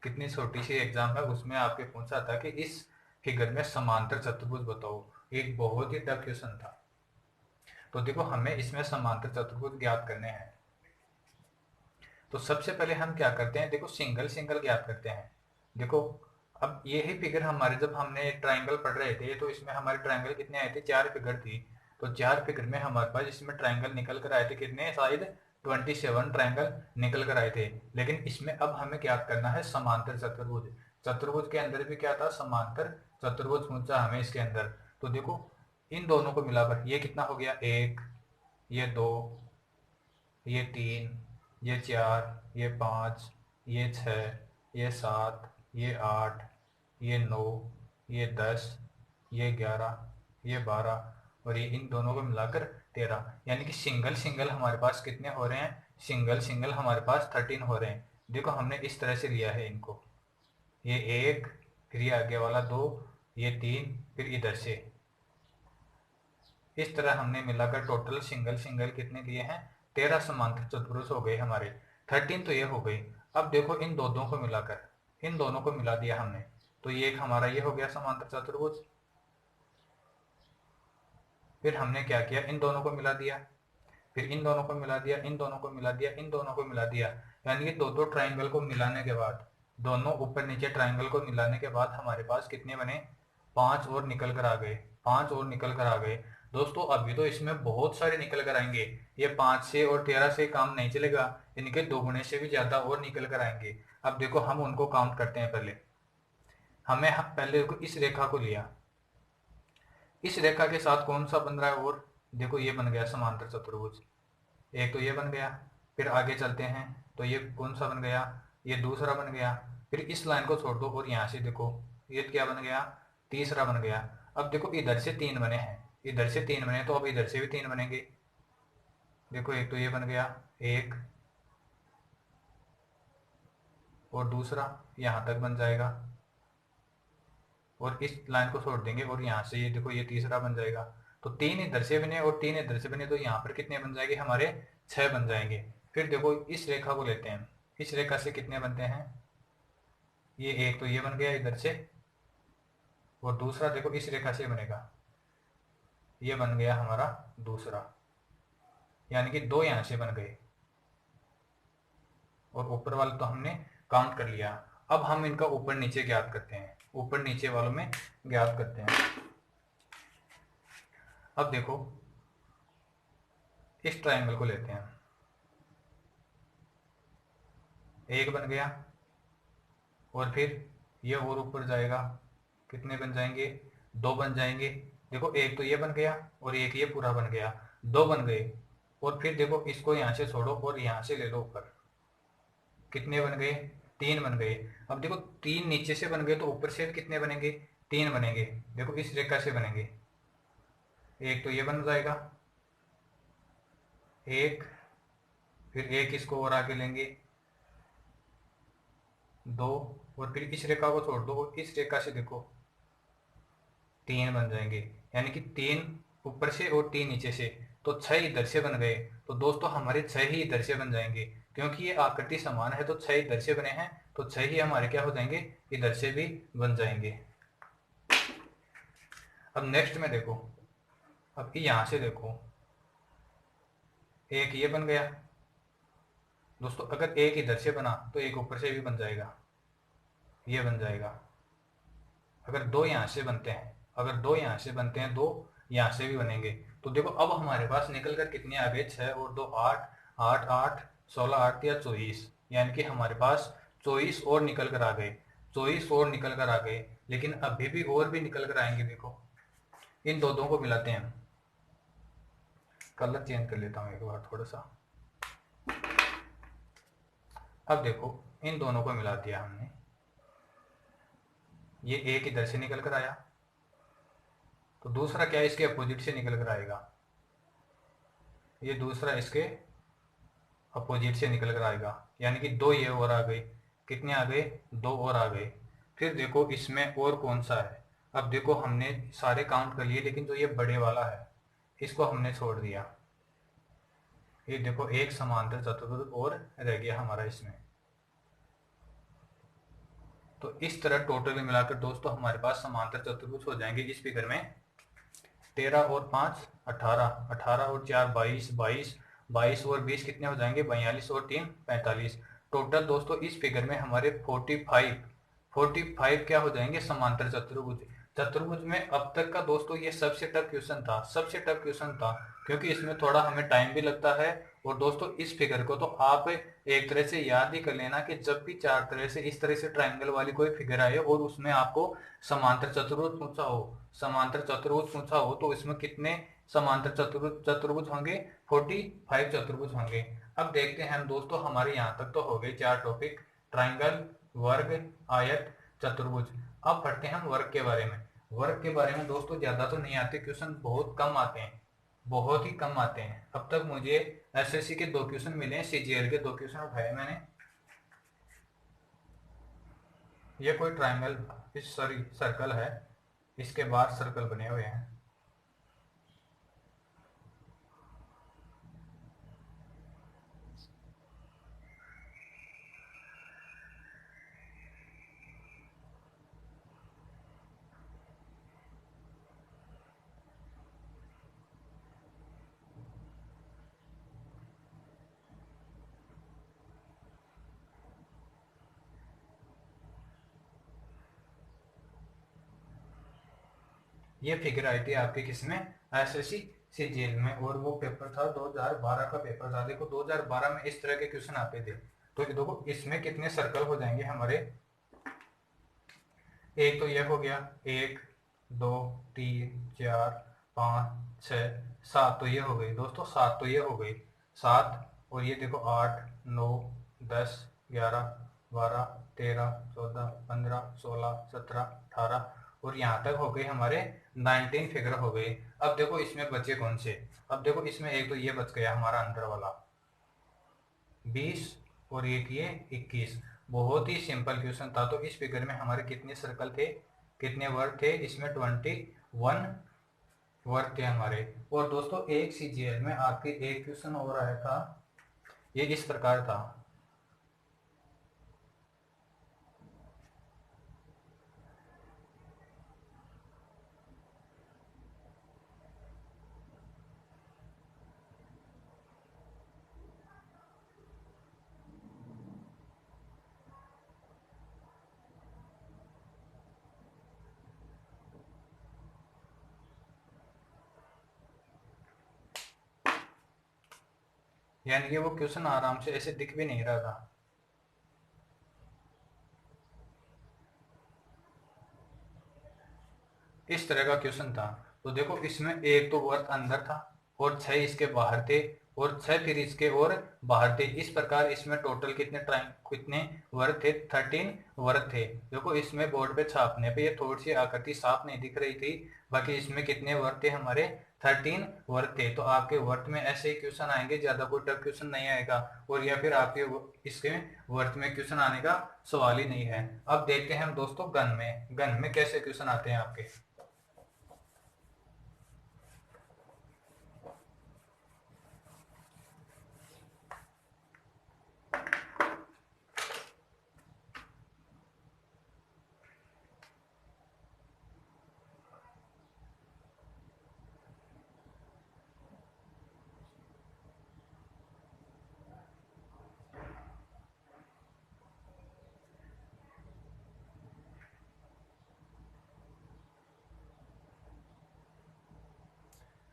कितनी छोटी सी एग्जाम है, उसमें आपके पूछा था कि इस फिगर में समांतर चतुर्भुज बताओ, एक बहुत ही टफ क्वेश्चन था। तो देखो हमें इसमें समांतर चतुर्भुज ज्ञात करने हैं। तो सबसे पहले हम क्या करते हैं, देखो सिंगल सिंगल ज्ञात करते हैं। देखो अब यही फिगर हमारे जब हमने ट्राइंगल पढ़ रहे थे तो इसमें हमारे ट्राइंगल कितने आए थे, 4 फिगर थी। तो 4 फिगर में हमारे पास इसमें ट्राइंगल निकल कर आए थे कितने, शायद 27 ट्राइंगल निकल कर आए थे। लेकिन इसमें अब हमें क्या करना है, समांतर चतुर्भुज। चतुर्भुज के अंदर भी क्या था, समांतर चतुर्भुज पूछा हमें इसके अंदर। तो देखो इन दोनों को मिलाकर ये कितना हो गया, 1, ये 2, ये 3, ये 4, ये 5, ये 6, ये 7, ये 8, ये 9, ये 10, ये 11, ये 12 और ये इन दोनों को मिलाकर 13। यानी कि सिंगल सिंगल हमारे पास कितने हो रहे हैं, सिंगल सिंगल हमारे पास 13 हो रहे हैं। देखो हमने इस तरह से लिया है इनको, ये 1, फिर ये आगे वाला 2, ये 3, फिर इधर से इस तरह हमने मिलाकर टोटल सिंगल सिंगल कितने लिए हैं, 13 समांतर चतुर्भुज हो गए हमारे। 13 तो ये हो गई। अब देखो इन दोनों को मिलाकर, इन दोनों को मिला दिया हमने तो ये एक हमारा ये हो गया समांतर चतुर्भुज। फिर हमने क्या किया, इन दोनों को मिला दिया, फिर इन दोनों को मिला दिया, इन दोनों को मिला दिया, इन दोनों को मिला दिया। यानी कि दो ट्राइंगल को मिलाने के बाद, दोनों ऊपर नीचे ट्राइंगल को मिलाने के बाद हमारे पास कितने बने, 5 और निकल कर आ गए। 5 और निकल कर आ गए। दोस्तों अभी तो इसमें बहुत सारे निकल कर आएंगे, ये 5 से और 13 से काम नहीं चलेगा, इनके दोगुने से भी ज्यादा और निकल कर आएंगे। अब देखो हम उनको काउंट करते हैं। पहले पहले देखो इस रेखा को लिया, इस रेखा के साथ कौन सा बन रहा है, और देखो ये बन गया समांतर चतुर्भुज, एक तो ये बन गया। फिर आगे चलते हैं तो ये कौन सा बन गया, ये दूसरा बन गया। फिर इस लाइन को छोड़ दो और यहाँ से देखो ये क्या बन गया, तीसरा बन गया। अब देखो इधर से 3 बने हैं, इधर से 3 बने तो अब इधर से भी 3 बनेंगे। देखो एक तो ये बन गया, एक, और दूसरा यहाँ तक बन जाएगा, और इस लाइन को छोड़ देंगे और यहाँ से ये देखो ये तीसरा बन जाएगा। तो 3 इधर से बने और 3 इधर से बने, तो यहाँ पर कितने बन जाएंगे हमारे, 6 बन जाएंगे। फिर देखो इस रेखा को लेते हैं, इस रेखा से कितने बनते हैं, ये एक तो ये बन गया इधर से, और दूसरा देखो इस रेखा से बनेगा, ये बन गया हमारा दूसरा, यानी कि 2 यहाँ से बन गए, और ऊपर वाले तो हमने काउंट कर लिया। अब हम इनका ऊपर नीचे ज्ञात करते हैं, ऊपर नीचे वालों में ज्ञात करते हैं। अब देखो इस ट्रायंगल को लेते हैं, एक बन गया, और फिर ये और ऊपर जाएगा, कितने बन जाएंगे, 2 बन जाएंगे। देखो एक तो ये बन गया और एक ये पूरा बन गया, 2 बन गए। और फिर देखो इसको यहाँ से छोड़ो और यहाँ से ले लो ऊपर, कितने बन गए, 3 बन गए। अब देखो 3 नीचे से बन गए तो ऊपर से कितने बनेंगे, 3 बनेंगे। देखो इस रेखा से बनेंगे, एक तो ये बन जाएगा, एक, फिर एक इसको और आगे लेंगे, 2, और फिर इस रेखा को छोड़ दो और इस रेखा से देखो 3 बन जाएंगे, यानी कि 3 ऊपर से और 3 नीचे से, तो 6 इधर से बन गए। तो दोस्तों हमारे 6 ही इधर से बन जाएंगे, क्योंकि ये आकृति समान है तो 6 इधर से बने हैं, तो 6 ही हमारे क्या हो जाएंगे, इधर से भी बन जाएंगे। अब नेक्स्ट में देखो, अब यहाँ से देखो एक ये बन गया। दोस्तों अगर एक इधर से बना तो एक ऊपर से भी बन जाएगा, ये बन जाएगा। अगर 2 यहाँ से बनते हैं, अगर 2 यहाँ से बनते हैं, 2 यहाँ से भी बनेंगे। तो देखो अब हमारे पास निकल कर कितने आ गए, 6 और 2 8, 8 8 16 8 या 24, यानी कि हमारे पास 24 और निकल कर आ गए, 24 और निकल कर आ गए। लेकिन अभी भी और भी निकल कर आएंगे। देखो इन दो को मिलाते हैं, कलर चेंज कर लेता हूँ एक बार थोड़ा सा। अब देखो इन दोनों को मिला दिया हमने, ये एक इधर से निकल कर आया, तो दूसरा क्या है, इसके अपोजिट से निकल कर आएगा, ये दूसरा इसके अपोजिट से निकल कर आएगा, यानी कि 2 ये और आ गए, कितने आ गए, 2 और आ गए। फिर देखो इसमें और कौन सा है, अब देखो हमने सारे काउंट कर लिए, लेकिन जो ये बड़े वाला है इसको हमने छोड़ दिया। ये देखो एक समांतर चतुर्भुज और रह गया हमारा इसमें। तो इस तरह टोटल मिलाकर दोस्तों हमारे पास समांतर चतुर्भुज हो जाएंगे इस फिगर में। 13 और 5 18, 18 और 4 22, 22, 22 और 20 कितने हो जाएंगे, 42 और 3 45। टोटल दोस्तों इस फिगर में हमारे 45 क्या हो जाएंगे, समांतर चतुर्भुज। चतुर्भुज में अब तक का दोस्तों ये सबसे टफ क्वेश्चन था, सबसे टफ क्वेश्चन था, क्योंकि इसमें थोड़ा हमें टाइम भी लगता है। और दोस्तों इस फिगर को तो आप एक तरह से याद ही कर लेना कि जब भी 4 तरह से इस तरह से ट्रायंगल वाली कोई फिगर आए और उसमें आपको समांतर चतुर्भुज पूछा हो, समांतर चतुर्भुज पूछा हो, तो इसमें कितने समांतर चतुर्भुज होंगे, 45 चतुर्भुज होंगे। अब देखते हैं हम दोस्तों, हमारे यहाँ तक तो हो गए 4 टॉपिक, ट्रायंगल, वर्ग, आयत, चतुर्भुज। अब पढ़ते हैं हम वर्ग के बारे में। वर्ग के बारे में दोस्तों ज्यादा तो नहीं आते क्वेश्चन, बहुत कम आते हैं, बहुत ही कम आते हैं। अब तक मुझे एसएससी के 2 क्वेश्चन मिले हैं, सीजीएल के 2 क्वेश्चन उठाए मैंने। ये कोई ट्रायंगल, इस सॉरी सर्कल है, इसके बाहर सर्कल बने हुए हैं। ये फिगर आई थी आपके किसमें, एसएससी सीजीएल में, और वो पेपर था 2012 का पेपर था। देखो 2012 में इस तरह के क्वेश्चन आते थे। तो देखो इसमें कितने सर्कल हो जाएंगे हमारे, एक तो यह हो गया, एक, दो, तीन, चार, पाँच, छ, सात, तो ये हो गई दोस्तों, सात तो ये हो गई, सात, और ये देखो आठ, नौ, 10, 11, 12, 13, 14, 15, 16, 17, 18, और यहाँ तक हो गए हमारे 19 फिगर हो गए। अब देखो इसमें बचे कौन से, अब देखो इसमें एक तो ये बच गया हमारा अंदर वाला 20, और एक ये 21। बहुत ही सिंपल क्वेश्चन था। तो इस फिगर में हमारे कितने सर्कल थे, कितने वर्ड थे, इसमें 21 वर्ड थे हमारे। और दोस्तों एक सीजीएल में आपके एक क्वेश्चन और आया था, ये इस प्रकार था। यानी कि वो क्वेश्चन आराम से ऐसे दिख भी नहीं रहा था। इस तरह का क्वेश्चन था। तो देखो इसमें एक तो वर्ग अंदर था, और 6 इसके बाहर थे, और 6 फिर इसके और बाहर थे। इस प्रकार इसमें टोटल कितने टाइम, कितने वर्ग थे, 13 वर्ग थे। देखो इसमें बोर्ड पे छापने पे ये थोड़ी सी आकृति साफ नहीं दिख रही थी, बाकी इसमें कितने वर्ग थे हमारे, 13 वर्ग थे। तो आपके वर्ग में ऐसे ही क्वेश्चन आएंगे, ज्यादा कोई टफ क्वेश्चन नहीं आएगा, और या फिर आपके इसके वर्ग में क्वेश्चन आने का सवाल ही नहीं है। अब देखते हैं हम दोस्तों गन में कैसे क्वेश्चन आते हैं आपके।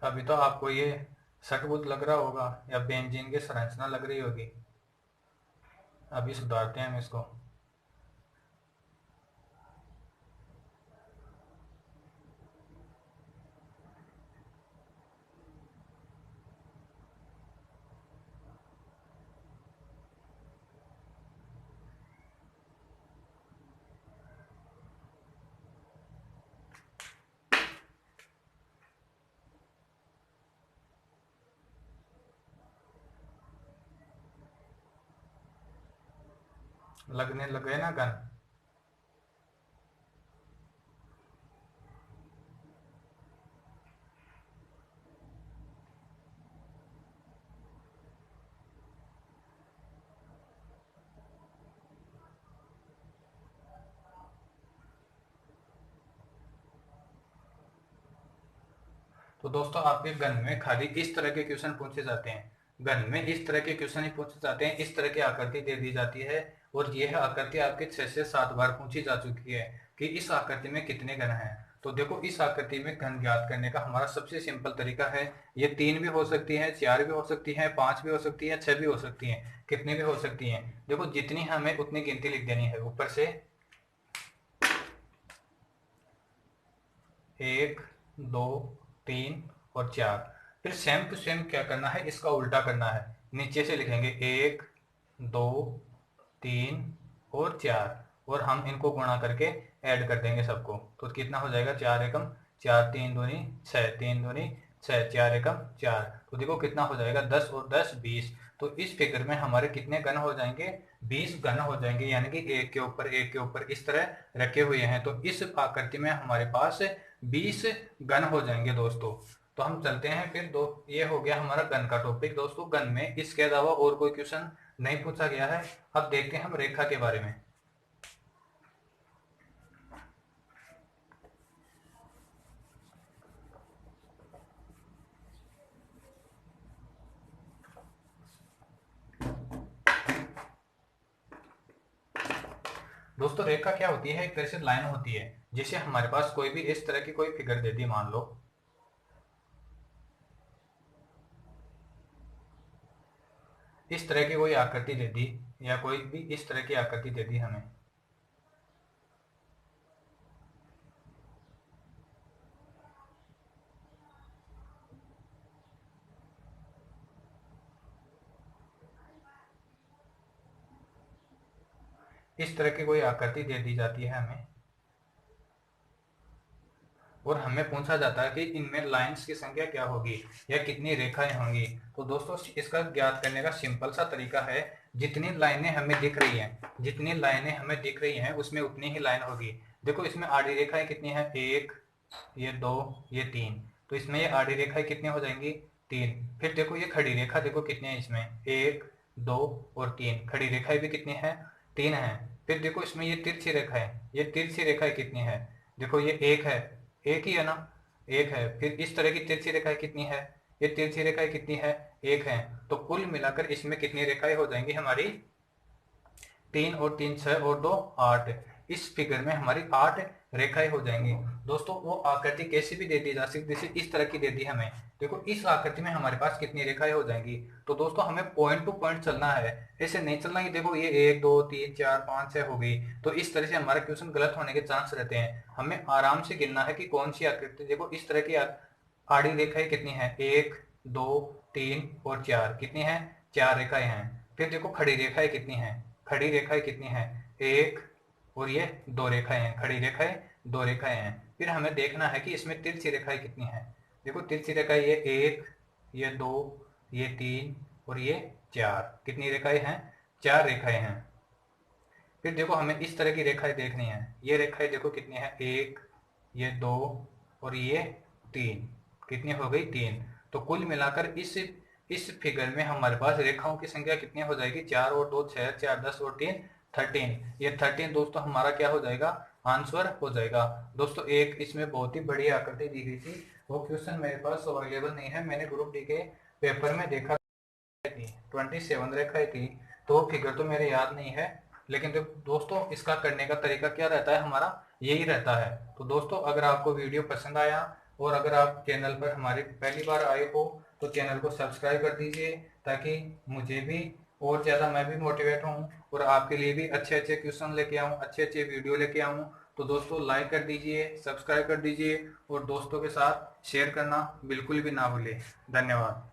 अभी तो आपको ये सटबुत लग रहा होगा, या बेंजीन की संरचना लग रही होगी। अभी सुधारते हैं हम इसको। लगने लग गए ना गन। तो दोस्तों आपके गन में खाली इस तरह के क्वेश्चन पूछे जाते हैं, गन में इस तरह के क्वेश्चन ही पूछे जाते हैं। इस तरह की आकृति दे दी जाती है, और यह आकृति आपके 6 से 7 बार पूछी जा चुकी है कि इस आकृति में कितने गन हैं। तो देखो इस आकृति में घन ज्ञात करने का हमारा सबसे सिंपल तरीका है, ये 3 भी हो सकती है, 4 भी हो सकती है, 5 भी हो सकती है, 6 भी हो सकती है, कितनी भी हो सकती है। देखो जितनी हमें उतनी गिनती लिख देनी है ऊपर से, 1, 2, 3 और 4। फिर सेम टू सेम क्या करना है, इसका उल्टा करना है। नीचे से लिखेंगे 1, 2, 3 और 4, और हम इनको गुणा करके ऐड कर देंगे सबको। तो कितना हो जाएगा, 4 एकम 4, 3 दूनी 6, 3 दूनी 6, 4 एकम 4। तो देखो कितना हो जाएगा, 10 और 10 20। तो इस फिगर में हमारे कितने गन हो जाएंगे, 20 गन हो जाएंगे, यानी कि एक के ऊपर एक के ऊपर इस तरह रखे हुए हैं। तो इस आकृति में हमारे पास 20 गन हो जाएंगे दोस्तों। तो हम चलते हैं फिर दो, ये हो गया हमारा गन का टॉपिक दोस्तों। गन में इसके अलावा और कोई क्वेश्चन नहीं पूछा गया है। अब देखते हैं हम रेखा के बारे में। दोस्तों रेखा क्या होती है, एक तरह से लाइन होती है जैसे हमारे पास कोई भी इस तरह की कोई फिगर दे दी, मान लो इस तरह की कोई आकृति दे दी, या कोई भी इस तरह की आकृति दे दी हमें, इस तरह की कोई आकृति दे दी जाती है हमें, और हमें पूछा जाता है कि इनमें लाइंस की संख्या क्या होगी या कितनी रेखाएं होंगी। तो दोस्तों इसका ज्ञात करने का सिंपल सा तरीका है, जितनी लाइनें हमें दिख रही हैं, जितनी लाइनें हमें दिख रही हैं उसमें उतनी ही लाइन होगी। देखो इसमें आड़ी रेखाएं कितनी है, एक, ये दो, ये तीन, तो इसमें ये आड़ी रेखाएं कितनी हो जाएंगी, तीन। फिर देखो ये खड़ी रेखा देखो कितनी है, इसमें एक, दो और तीन, खड़ी रेखाएं भी कितनी है, तीन है। फिर देखो इसमें ये तिरछी रेखा है, ये तिरछी रेखाएं कितनी है, देखो ये एक है, एक ही है ना, एक है। फिर इस तरह की तिरछी रेखाएं कितनी है, ये तिरछी रेखाएं कितनी है, एक है। तो कुल मिलाकर इसमें कितनी रेखाएं हो जाएंगी हमारी, तीन और तीन छह और दो आठ। इस फिगर में हमारी आठ रेखाएं हो जाएंगी। दोस्तों वो आकृति कैसी भी दे दी जा सकती, जैसे इस तरह की दे दी हमें, देखो इस आकृति में हमारे पास कितनी रेखाएं हो जाएंगी। तो दोस्तों हमें पॉइंट टू पॉइंट चलना है, ऐसे नहीं चलना कि देखो ये एक दो तीन चार पाँच छह हो गई, तो इस तरह से हमारा क्वेश्चन गलत होने के चांस रहते हैं। हमें आराम से गिनना है कि कौन सी आकृति, देखो इस तरह की आड़ी रेखाएं कितनी है, एक, दो, तीन और चार, कितनी है, चार रेखाएं हैं। फिर देखो खड़ी रेखाएं कितनी है, खड़ी रेखाएं कितनी है, एक और ये दो रेखाएं हैं, खड़ी रेखाएं दो रेखाएं हैं। फिर हमें देखना है कि इसमें तिरछी रेखाएं कितनी है, देखो तिरछी रेखाएं ये एक, ये दो, ये तीन और ये चार, कितनी रेखाएं हैं, चार रेखाएं हैं। फिर देखो हमें इस तरह की रेखाएं देखनी है, ये रेखाएं देखो कितनी है, एक, ये दो और ये तीन, कितनी हो गई, तीन। तो कुल मिलाकर इस फिगर में हमारे पास रेखाओं की संख्या कितनी हो जाएगी, चार और दो छह, चार दस और तीन 13। ये 13 दोस्तों हमारा क्या हो जाएगा, आंसर हो जाएगा। दोस्तों एक इसमें बहुत ही बड़ी आकृति दी गई थी, वो क्वेश्चन मेरे पास अवेलेबल नहीं है, मैंने ग्रुप डी के पेपर में देखा थी, 27 रेखाएं थी, तो वो फिगर तो मेरे याद नहीं है। लेकिन दोस्तों इसका करने का तरीका क्या रहता है, हमारा यही रहता है। तो दोस्तों अगर आपको वीडियो पसंद आया और अगर आप चैनल पर हमारे पहली बार आए हो तो चैनल को सब्सक्राइब कर दीजिए, ताकि मुझे भी और ज़्यादा मैं भी मोटिवेट हूँ और आपके लिए भी अच्छे अच्छे क्वेश्चन लेके आऊँ, अच्छे अच्छे वीडियो लेके आऊँ। तो दोस्तों लाइक कर दीजिए, सब्सक्राइब कर दीजिए और दोस्तों के साथ शेयर करना बिल्कुल भी ना भूलें। धन्यवाद।